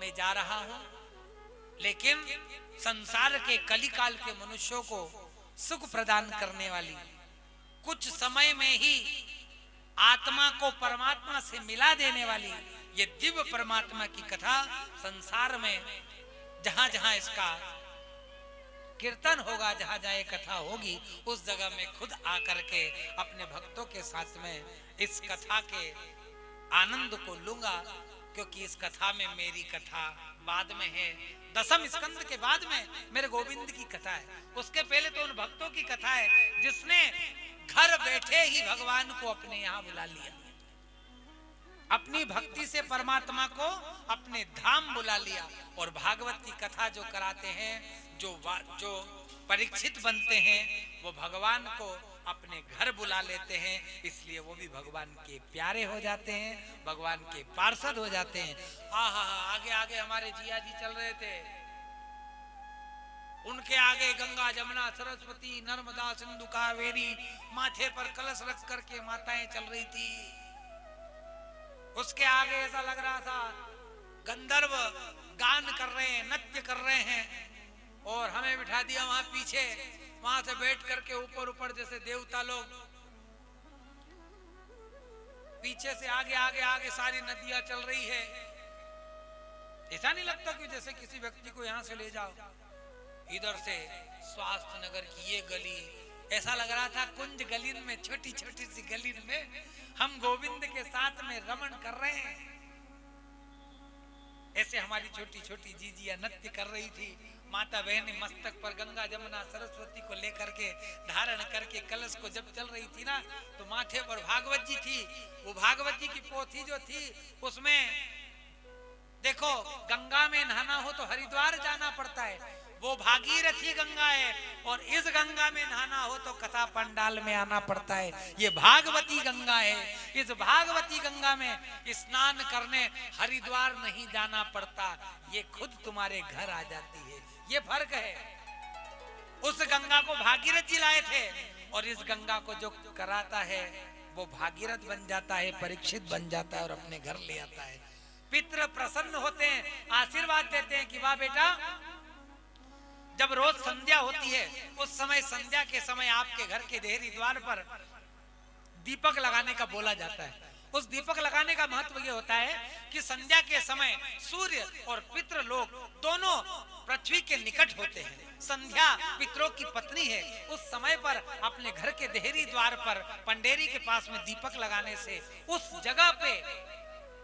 मैं जा रहा हूं, लेकिन संसार के कलिकाल के मनुष्यों को सुख प्रदान करने वाली, कुछ समय में ही आत्मा को परमात्मा से मिला देने वाली ये दिव्य परमात्मा की कथा संसार में जहां जहां इसका कीर्तन होगा, जहां जहां ये कथा होगी, उस जगह में खुद आकर के अपने भक्तों के साथ में इस कथा के आनंद को लूंगा। क्योंकि इस कथा में मेरी कथा बाद में है, दसम स्कंद के बाद में मेरे गोविंद की कथा है। उसके पहले तो उन भक्तों की कथा है जिसने घर बैठे ही भगवान को अपने यहाँ बुला लिया, अपनी भक्ति से परमात्मा को अपने धाम बुला लिया। और भागवत की कथा जो कराते हैं, जो परीक्षित बनते हैं, वो भगवान को अपने घर बुला लेते हैं, इसलिए वो भी भगवान के प्यारे हो जाते हैं, भगवान के पार्षद हो जाते हैं। आगे आगे हमारे जिया जी चल रहे थे, उनके आगे गंगा जमुना सरस्वती नर्मदा सिंधु कावेरी माथे पर कलश रख करके माताएं चल रही थी। उसके आगे ऐसा लग रहा था गंधर्व गान कर रहे हैं, नृत्य कर रहे हैं, और हमें बिठा दिया वहां पीछे। वहां से बैठ करके ऊपर ऊपर जैसे देवता लोग, पीछे से आगे आगे आगे सारी नदियां चल रही है। ऐसा नहीं लगता कि जैसे किसी व्यक्ति को यहां से ले जाओ, इधर से स्वास्थ्य नगर की ये गली, ऐसा लग रहा था कुंज गली में, छोटी छोटी सी गली में हम गोविंद के साथ में रमण कर रहे हैं। ऐसे हमारी छोटी छोटी जीजियां नृत्य कर रही थी। माता बहनी मस्तक पर गंगा जमुना सरस्वती को लेकर के धारण करके कलश को जब चल रही थी ना, तो माथे पर भागवत जी थी। वो भागवत जी की पोथी जो थी उसमें देखो, गंगा में नहाना हो तो हरिद्वार जाना पड़ता है, वो भागीरथी गंगा है। और इस गंगा में नहाना हो तो कथा पंडाल में आना पड़ता है, ये भागवती गंगा है। इस भागवती गंगा में स्नान करने हरिद्वार नहीं जाना पड़ता, ये खुद तुम्हारे घर आ जाती है। ये फर्क है। उस गंगा को भागीरथ जी लाए थे, और इस गंगा को जो कराता है वो भागीरथ बन जाता है, परीक्षित बन जाता है और अपने घर ले आता है। पितृ प्रसन्न होते हैं, आशीर्वाद देते हैं कि वाह बेटा, जब रोज संध्या होती है उस समय, संध्या के समय आपके घर के देहरी द्वार पर दीपक लगाने का बोला जाता है। उस दीपक लगाने का महत्व ये होता है कि संध्या के समय सूर्य और पितृ लोग दोनों पृथ्वी के निकट होते हैं। संध्या पितरों की पत्नी है। उस समय पर अपने घर के देहरी द्वार पर पंडेरी के पास में दीपक लगाने से उस जगह पे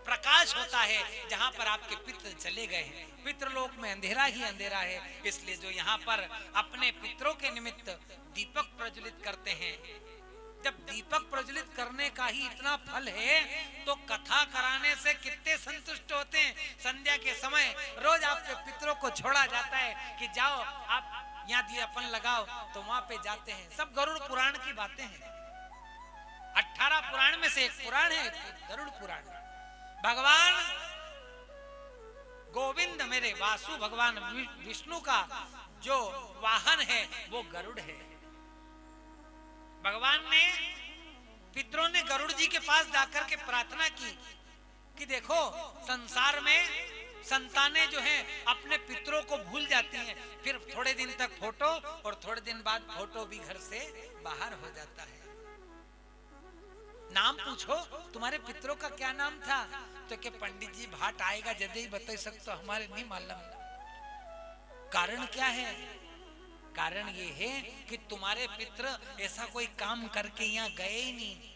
प्रकाश होता है जहां पर आपके पितृ चले गए हैं। पितृलोक में अंधेरा ही अंधेरा है, इसलिए जो यहाँ पर अपने पितरों के निमित्त दीपक प्रज्वलित करते हैं, जब दीपक प्रज्वलित करने का ही इतना फल है तो कथा कराने से कितने संतुष्ट होते हैं। संध्या के समय रोज आपके पितरों को छोड़ा जाता है कि जाओ आप यहाँ दीपन लगाओ, तो वहां पे जाते हैं। सब गरुड़ पुराण की बातें हैं। 18 पुराण में से एक पुराण है गरुड़ पुराण। भगवान गोविंद मेरे वासु भगवान विष्णु का जो वाहन है वो गरुड़ है। भगवान ने पितरों ने गरुड़ जी के पास जाकर के प्रार्थना की कि देखो संसार में संतानें जो हैं अपने पितरों को भूल जाती हैं, फिर थोड़े दिन तक फोटो और थोड़े दिन बाद फोटो भी घर से बाहर हो जाता है। नाम पूछो तुम्हारे पितरों का क्या नाम था, तो के पंडित जी भाट आएगा जदे ही बता सकते तो हमारे नहीं मालूम। कारण क्या है? कारण ये है कि तुम्हारे पितर ऐसा कोई काम करके यहाँ गए ही नहीं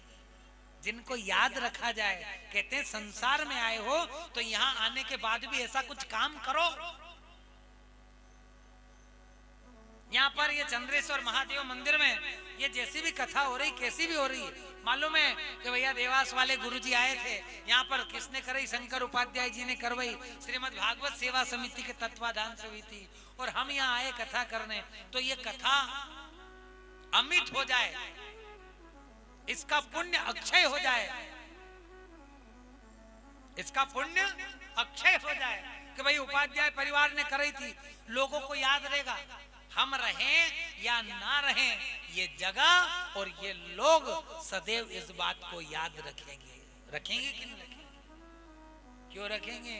जिनको याद रखा जाए। कहते हैं संसार में आए हो तो यहाँ आने के बाद भी ऐसा कुछ काम करो। यहाँ पर ये चंद्रेश्वर महादेव मंदिर में ये जैसी भी कथा हो रही, कैसी भी हो रही है, मालूम है कि भैया देवास वाले गुरुजी आए थे यहाँ पर। किसने कराई? शंकर उपाध्याय जी ने करवाई। श्रीमद् भागवत सेवा समिति के तत्वाधान से हुई थी और हम यहाँ आए कथा करने। तो ये कथा अमित हो जाए, इसका पुण्य अक्षय हो जाए, इसका पुण्य अक्षय हो जाए कि भाई उपाध्याय परिवार ने कराई थी, लोगों को याद रहेगा। हम रहें या ना रहें, ये जगह और ये लोग सदैव इस बात को याद रखेंगे। रखेंगे कि नहीं रखेंगे? क्यों रखेंगे?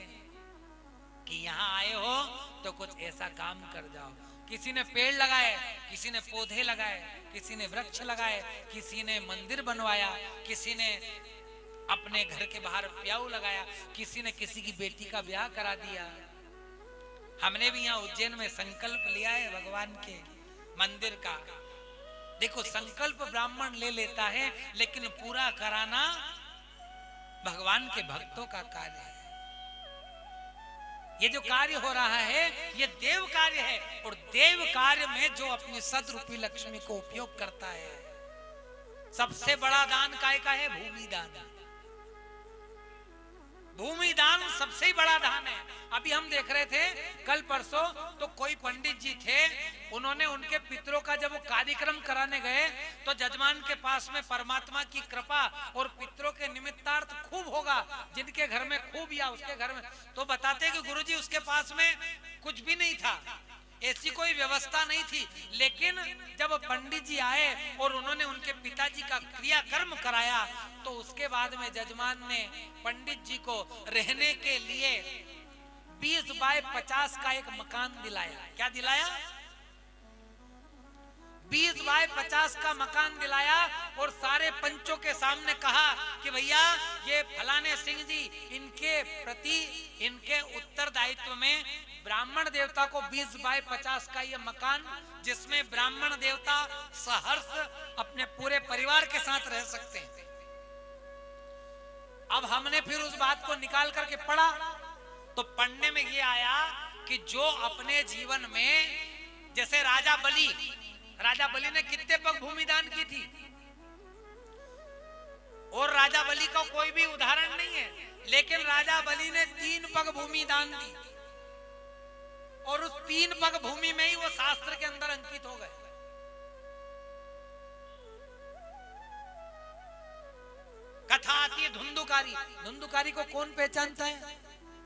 कि यहाँ आए हो तो कुछ ऐसा काम कर जाओ। किसी ने पेड़ लगाए, किसी ने पौधे लगाए, किसी ने वृक्ष लगाए, किसी ने मंदिर बनवाया, किसी ने अपने घर के बाहर प्याऊ लगाया, किसी ने किसी की बेटी का ब्याह करा दिया। हमने भी यहाँ उज्जैन में संकल्प लिया है भगवान के मंदिर का। देखो संकल्प ब्राह्मण ले लेता है लेकिन पूरा कराना भगवान के भक्तों का कार्य है। ये जो कार्य हो रहा है ये देव कार्य है और देव कार्य में जो अपनी सदरूपी लक्ष्मी को उपयोग करता है, सबसे बड़ा दान काय का है? भूमि दान। भूमि दान सबसे बड़ा दान है। अभी हम देख रहे थे कल परसों, तो कोई पंडित जी थे, उन्होंने उनके पितरों का जब वो कार्यक्रम कराने गए तो जजमान के पास में परमात्मा की कृपा और पितरों के निमित्तार्थ खूब होगा, जिनके घर में खूब या उसके घर में, तो बताते कि गुरुजी उसके पास में कुछ भी नहीं था, ऐसी कोई व्यवस्था नहीं थी। लेकिन जब पंडित जी आए और उन्होंने उनके पिताजी का क्रियाकर्म कराया तो उसके बाद में जजमान ने पंडित जी को रहने के लिए 20 बाय 50 का एक मकान दिलाया। क्या दिलाया? 20 बाय 50 का मकान दिलाया और सारे पंचों के सामने कहा कि भैया ये फलाने सिंह जी, इनके प्रति इनके उत्तरदायित्व में ब्राह्मण देवता को 20 बाय 50 का ये मकान, जिसमें ब्राह्मण देवता सहर्ष अपने पूरे परिवार के साथ रह सकते हैं। अब हमने फिर उस बात को निकाल करके पढ़ा तो पढ़ने में ये आया कि जो अपने जीवन में, जैसे राजा बलि ने कितने पग भूमि दान की थी, और राजा बलि का कोई भी उदाहरण नहीं है, लेकिन राजा बलि ने 3 पग भूमि दान दी और उस 3 पग भूमि में ही वो शास्त्र के अंदर अंकित हो गए। कथा आती है धुंधुकारी। धुंधुकारी को कौन पहचानता है?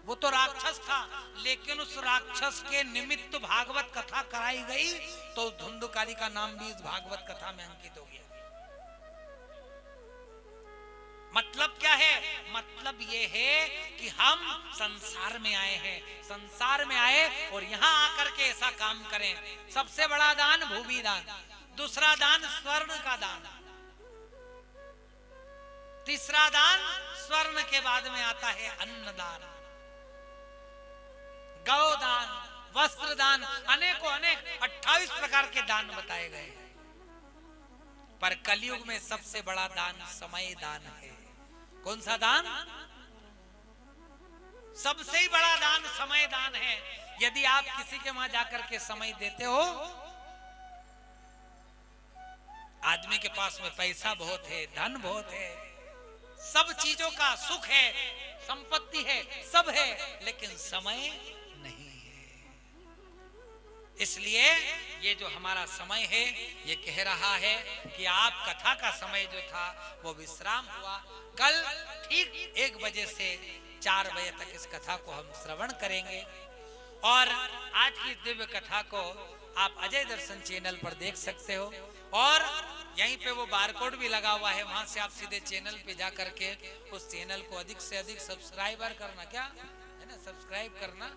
वो तो राक्षस था, लेकिन उस राक्षस के निमित्त भागवत कथा कराई गई तो धुंधुकारी का नाम भी इस भागवत कथा में अंकित हो गया। मतलब क्या है? मतलब ये है कि हम संसार में आए हैं, संसार में आए और यहाँ आकर के ऐसा काम करें। सबसे बड़ा दान भूमि दान, दूसरा दान स्वर्ण का दान। तीसरा दान स्वर्ण के बाद में आता है अन्नदान, गौदान, वस्त्र दान, अनेकों अनेक 28 प्रकार के दान बताए गए हैं। पर कलयुग में सबसे बड़ा दान समय दान है। कौन सा दान? सबसे ही बड़ा दान समय दान है। यदि आप किसी के वहां जाकर के समय देते हो, आदमी के पास में पैसा बहुत है, धन बहुत है, सब चीजों का सुख है, संपत्ति है, सब है, लेकिन समय नहीं है। इसलिए ये जो हमारा समय है ये कह रहा है कि आप कथा का समय जो था वो विश्राम हुआ। कल ठीक 1 बजे से 4 बजे तक इस कथा को हम श्रवण करेंगे और आज की दिव्य कथा को आप अजय दर्शन चैनल पर देख सकते हो और यहीं पे वो बारकोड भी लगा हुआ है, वहां से आप सीधे चैनल पे जा करके उस चैनल को अधिक से अधिक सब्सक्राइबर करना, क्या है ना, सब्सक्राइब करना,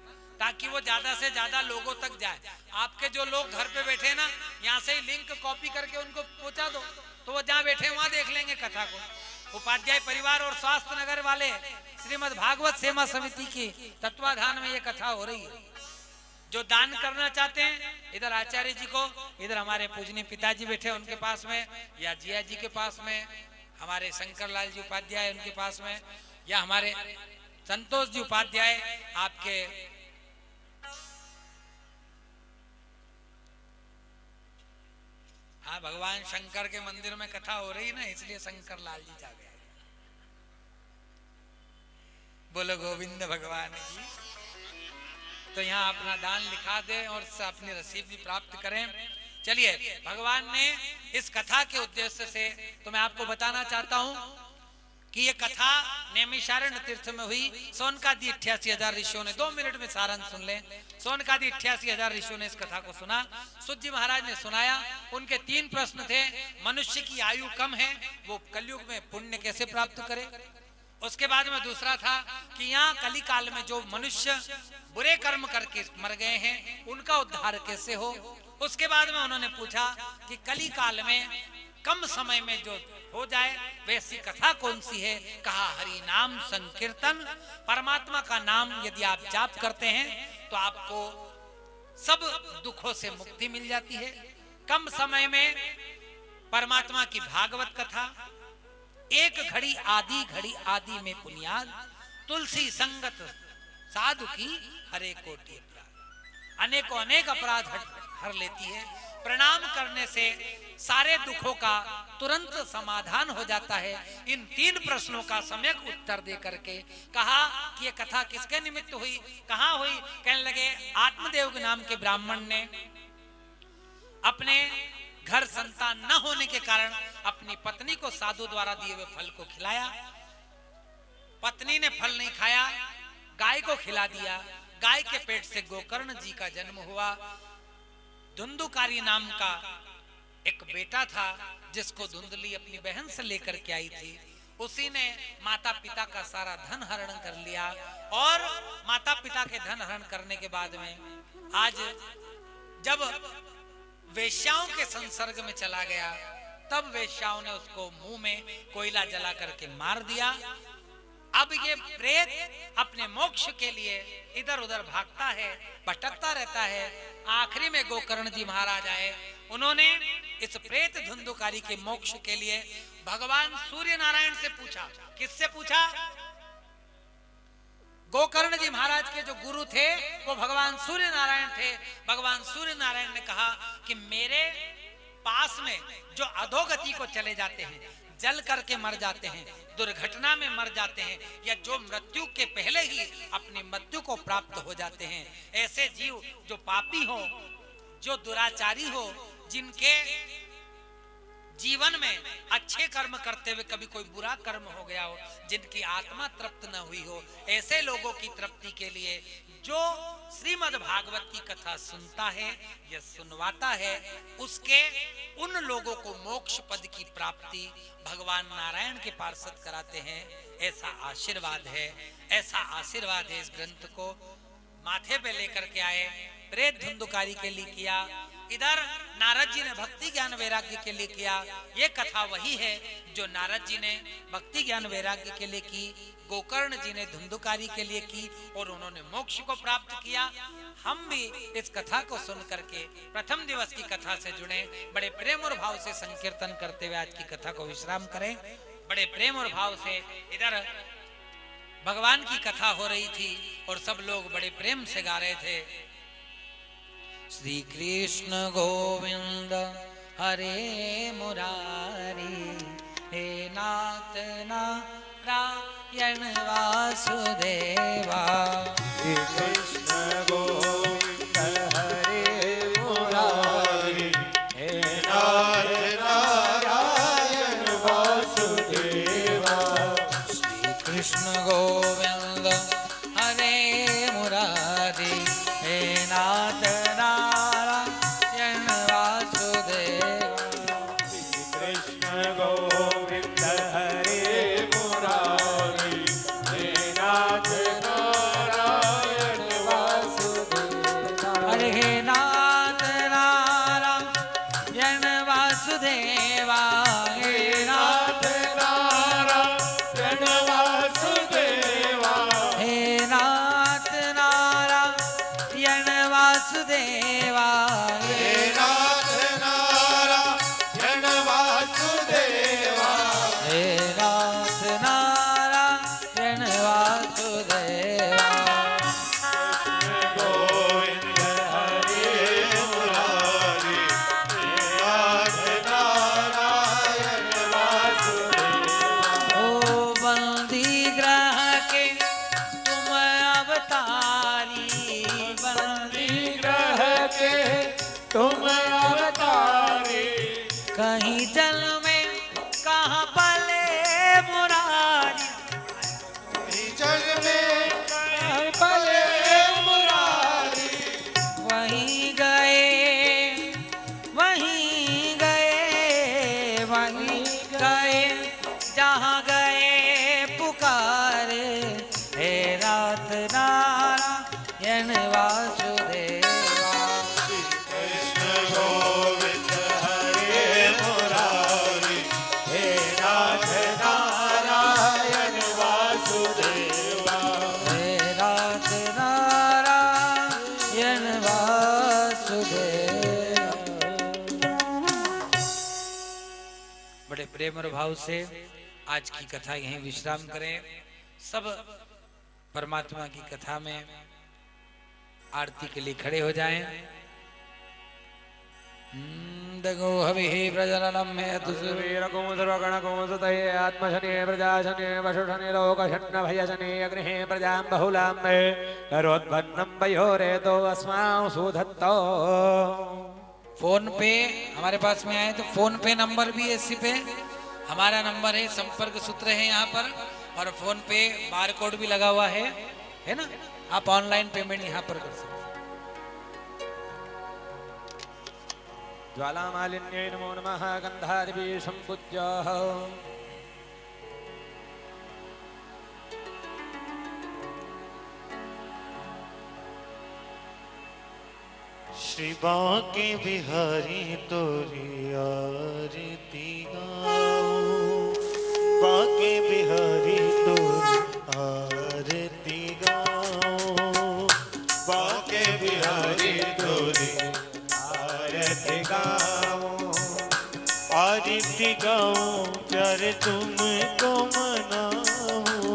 ताकि वो ज्यादा से ज्यादा लोगों तक जाए। आपके जो लोग घर पे बैठे ना, यहाँ से ही लिंक कॉपी करके उनको पहुंचा दो, तो वो जहाँ बैठे वहां देख लेंगे कथा को। उपाध्याय परिवार और स्वास्थ्य नगर वाले श्रीमद् भागवत सेवा समिति की तत्वाधान में ये कथा हो रही है। जो दान करना चाहते हैं, इधर आचार्य जी को, इधर हमारे पूजनीय पिताजी बैठे उनके पास में, या जिया जी के पास में, हमारे शंकर लाल जी उपाध्याय उनके पास में, या हमारे संतोष जी उपाध्याय आपके हाँ भगवान शंकर के मंदिर में कथा हो रही ना, इसलिए शंकर लाल जी जा गए। बोलो गोविंद भगवान की। तो यहाँ अपना दान लिखा दें और अपनी रसीद भी प्राप्त करें। चलिए, भगवान ने इस कथा के उद्देश्य से तो मैं आपको बताना चाहता हूँ कि ये कथा नैमिषारण्य तीर्थ में हुई। सोनकादि 88,000 ऋषियों ने, 2 मिनट में सारांश सुन लें। सोनकादि 88,000 ऋषियों ने इस कथा को सुना। सूत जी महाराज ने सुनाया। उनके 3 प्रश्न थे। मनुष्य की आयु कम है, वो कलयुग में पुण्य कैसे प्राप्त करे। उसके बाद में दूसरा था कि यहाँ कली काल में जो मनुष्य बुरे कर्म करके मर गए हैं उनका उद्धार कैसे हो। उसके बाद में उन्होंने पूछा कि कली काल में कम समय में जो हो जाए वैसी कथा कौन सी है। कहा हरि नाम संकीर्तन, परमात्मा का नाम यदि आप जाप करते हैं तो आपको सब दुखों से मुक्ति मिल जाती है। कम समय में परमात्मा की भागवत कथा, एक घड़ी आदि में पुनियाद, तुलसी संगत साधु की हरे कोटि अपराध, अनेकों अनेक अपराध हर लेती है। प्रणाम करने से सारे दुखों का तुरंत समाधान हो जाता है। इन 3 प्रश्नों का सम्यक उत्तर दे करके कहा कि ये कथा किसके निमित्त हुई, कहाँ हुई। कहने लगे आत्मदेव के नाम के ब्राह्मण ने अपने घर संतान न होने के कारण अपनी पत्नी को साधु द्वारा दिए हुए फल को खिलाया। पत्नी ने फल नहीं खाया, गाय को खिला दिया। गाय के पेट से गोकर्ण जी का जन्म हुआ। धुंधुकारी नाम का एक बेटा था जिसको धुंधली अपनी बहन से लेकर के आई थी। उसी ने माता पिता का सारा धन हरण कर लिया और माता पिता के धन हरण करने के बाद में आज जब वेश्याओं के संसर्ग में चला गया तब वेश्याओं ने उसको मुंह में कोयला जला करके मार दिया। अब ये प्रेत अपने मोक्ष के लिए इधर उधर भागता है, भटकता रहता है। आखिरी में गोकर्ण जी महाराज आए। उन्होंने इस प्रेत धुंधुकारी के मोक्ष के लिए भगवान सूर्य नारायण से पूछा। किससे पूछा? गोकर्ण जी महाराज के जो गुरु थे वो भगवान सूर्य नारायण थे। भगवान सूर्य नारायण ने कहा कि मेरे पास में जो अधोगति को चले जाते हैं, जल करके मर जाते हैं, दुर्घटना में मर जाते हैं, या जो मृत्यु के पहले ही अपनी मृत्यु को प्राप्त हो जाते हैं, ऐसे जीव जो पापी हो, जो दुराचारी हो, जिनके जीवन में अच्छे कर्म करते हुए कभी कोई बुरा कर्म हो गया हो, जिनकी आत्मा तृप्त न हुई हो, ऐसे लोगों की तृप्ति के लिए जो श्रीमद् भागवत की कथा सुनता है या सुनवाता है, उसके उन लोगों को मोक्ष पद की प्राप्ति भगवान नारायण के पार्षद कराते हैं। ऐसा आशीर्वाद है, ऐसा आशीर्वाद है। इस ग्रंथ को माथे पे लेकर के आए, प्रेत धुंधुकारी के लिए किया। इधर नारद जी ने भक्ति ज्ञान वैराग्य के लिए किया। ये कथा वही है जो नारद जी ने भक्ति ज्ञान वैराग्य के लिए की, गोकर्ण जी ने धुंधुकारी के लिए की और उन्होंने मोक्ष को प्राप्त किया। हम भी इस कथा को सुन करके प्रथम दिवस की कथा से जुड़े, बड़े प्रेम और भाव से संकीर्तन करते हुए आज की कथा को विश्राम करें। बड़े प्रेम और भाव से इधर भगवान की कथा हो रही थी और सब लोग बड़े प्रेम से गा रहे थे। श्री कृष्ण गोविंद हरे मुरारी, हे नाथ नारायण वासुदेवा। श्री कृष्ण गोविंद हरे मुरारी, हे नाथ नारायण वासुदेवा। श्री कृष्ण गोविंद हरे मुरारी, हे नाथ नारायण वासुदेवा। श्री कृष्ण गोविंद हरे मुरारी, हे नाथ नारायण वासुदेवा। हरे हे नाथ नारायण वासुदेवा, हे नाथ नारायण वासुदेवा। हे नाथ नारायण वासुदेवा, हे नाथ नारायण वासुदेवा। हे नाथ नारायण वासुदेवा। गोविंद हरे मुरारी, हे नाथ नारायण वासुदेवा। ओ बंदी ग्रह के तुम अवतारी, बंदी ग्रह के तुम अवतारी। कहीं जल में कहाँ पले मुरारी, जल में पले मुरारी। वहीं गए वहीं गए वहीं गए जहाँ गए पुकारे, हे नाथ नारायण वासुदेवा। कृष्ण गोविंद हरे मुरारी, हे नाथ नारायण वासुदेवा। हे नाथ नारायण वासुदेवा। बड़े प्रेम और भाव से आज की कथा यहीं विश्राम करें। सब परमात्मा की कथा में आरती के लिए खड़े हो जाएं। दगो हविः प्रजननं हेतु वीरकुमुद्रगणकुमुदतये आत्मशने प्रजाशने वशुषने लोकशन्न भयशने अग्निः प्रजां बहुलां मे करोद्भन्नं वयोरेतो अस्मां सुधत्तो। फोन पे हमारे पास में आए तो फोन पे नंबर भी है, इसी पे हमारा नंबर है, संपर्क सूत्र है यहाँ पर, और फोन पे बार कोड भी लगा हुआ है ना। आप ऑनलाइन पेमेंट यहाँ पर कर सकते हैं। ज्वालामालिन्यै नमो नमः गन्धादिभिः सम्पूज्यः। श्री बांके बिहारी तोरी आरती गाओ, बांके बिहारी तोरी आरती गाओ। बांके बिहारी तोरी आरती गाओ। आरती गाओ प्यारे तुमको मनाओ।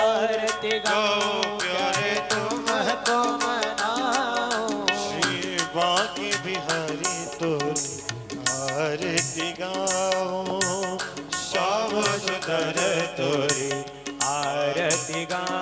आरती गाओ प्यारे तुमको मनाओ। श्री बांके बिहारी तोरी आरती गाओ। श्याम सुंदर तोरी आरती गाओ।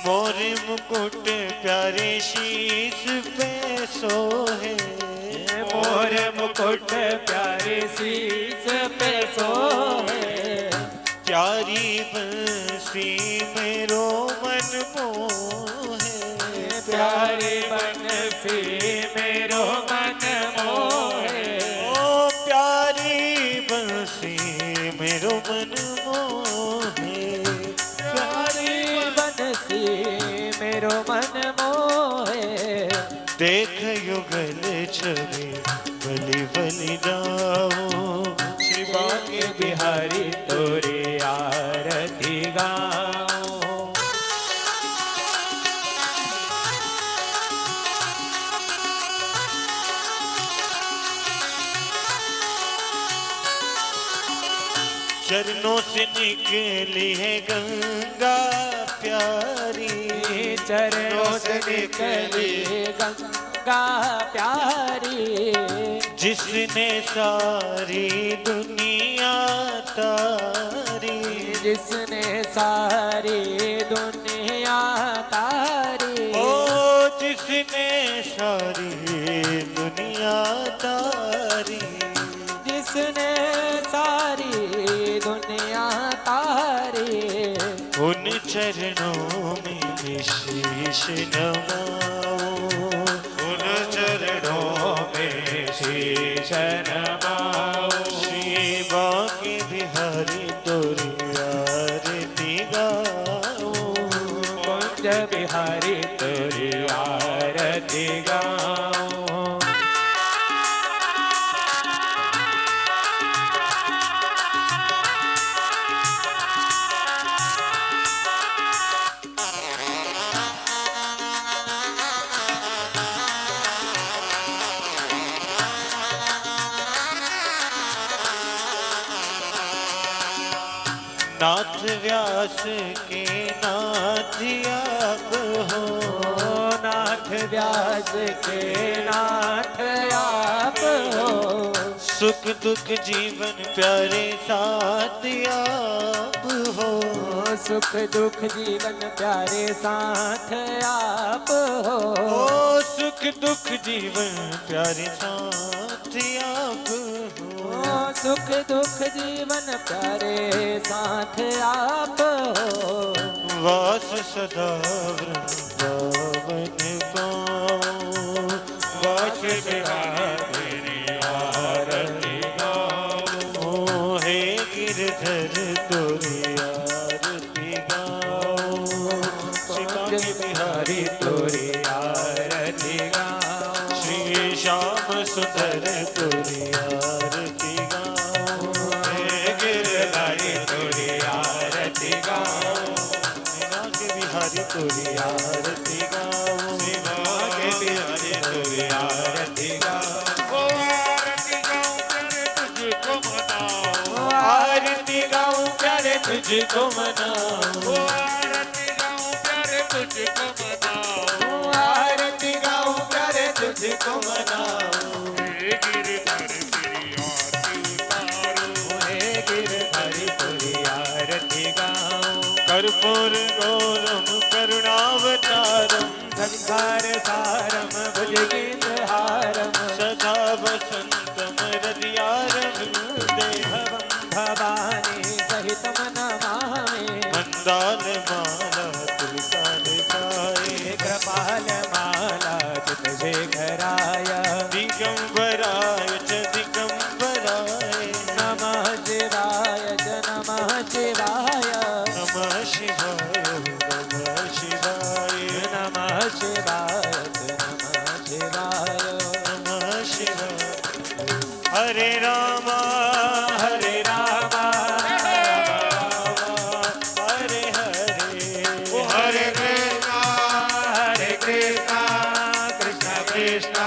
मोरे मुकुट प्यारे शीश पे सोहे। मोर मुकुट प्यारे शीस पे सोहे। प्यारी बंसी मेरो मन मोहे, प्यारी बंसी मेरो मन मोहे, ओ प्यारी बंसी मेरो मन मोहे, प्यारी बंसी मेरो मन मोहे। देख युगल छवि बलि बलि जाओ, श्री बांके बिहारी तोरे आरती गाओ। चरणों से निकली है गंगा प्यारी, चरणों से निकली गंगा प्यारी, जिसने सारी दुनिया तारी, जिसने सारी दुनिया तारी, ओ जिसने सारी दुनिया तारी, जिसने सारी दुनिया तारी। उन चरणों में शीश नवाओ, उन चरणों में शीश नवाओ, श्री बांके बिहारी तोरी आरती गाओ, कुंज बिहारी तोरी आरती गाओ। नाथ व्यास के नाथ आप हो, नाथ व्यास के नाथ आप हो, सुख दुख जीवन प्यारे साथ आप हो, सुख दुख जीवन प्यारे साथ आप हो, ओ सुख दुख जीवन प्यारे साथ आप हो, सुख दुख जीवन प्यारे साथ आप हो। वास सदा वृंदावन पाओ, वास बिहारी आरती गाओ, हे गिरधर तोरी आरती गाओ, कुंज बिहारी तोरी आरती गाओ, श्री श्याम सुंदर तोरी आरती गाओ, हे गिरधारी तोरी आरती गाओ, मीना के बिहारी तोरी आरती गाओ, मीना के बिहारी तोरी आरती गाओ, ओ आरती गाओ प्यारे तुझको मनाओ, आरती गाओ प्यारे तुझको मनाओ, आरती गाओ प्यारे तुझको मनाओ, आरती गाओ प्यारे तुझको मनाओ, हे गिरधर तेरी आरती उतारो, हे गिरधर तेरी आरती गाओ, कर्पूर गौरम करुणावतारम, संसार सारम भुजगेन्द्रहारम, सदा वसंतम हृदयारम देहम, भवानी सहितम नमामि, मंदाल माला तुलसाल गाए, कृपाल माला चितशेखराय, दिगंबराय च दिगंबराय, नमः शिवाय च नमः शिवाय, नमः शिवाय नमः शिवाय, नमः शिवाय च नमः शिवाय, नमः शिवाय। हरे रामा हरे रामा हरे हरे, हरे कृष्णा हरे कृष्णा कृष्ण कृष्ण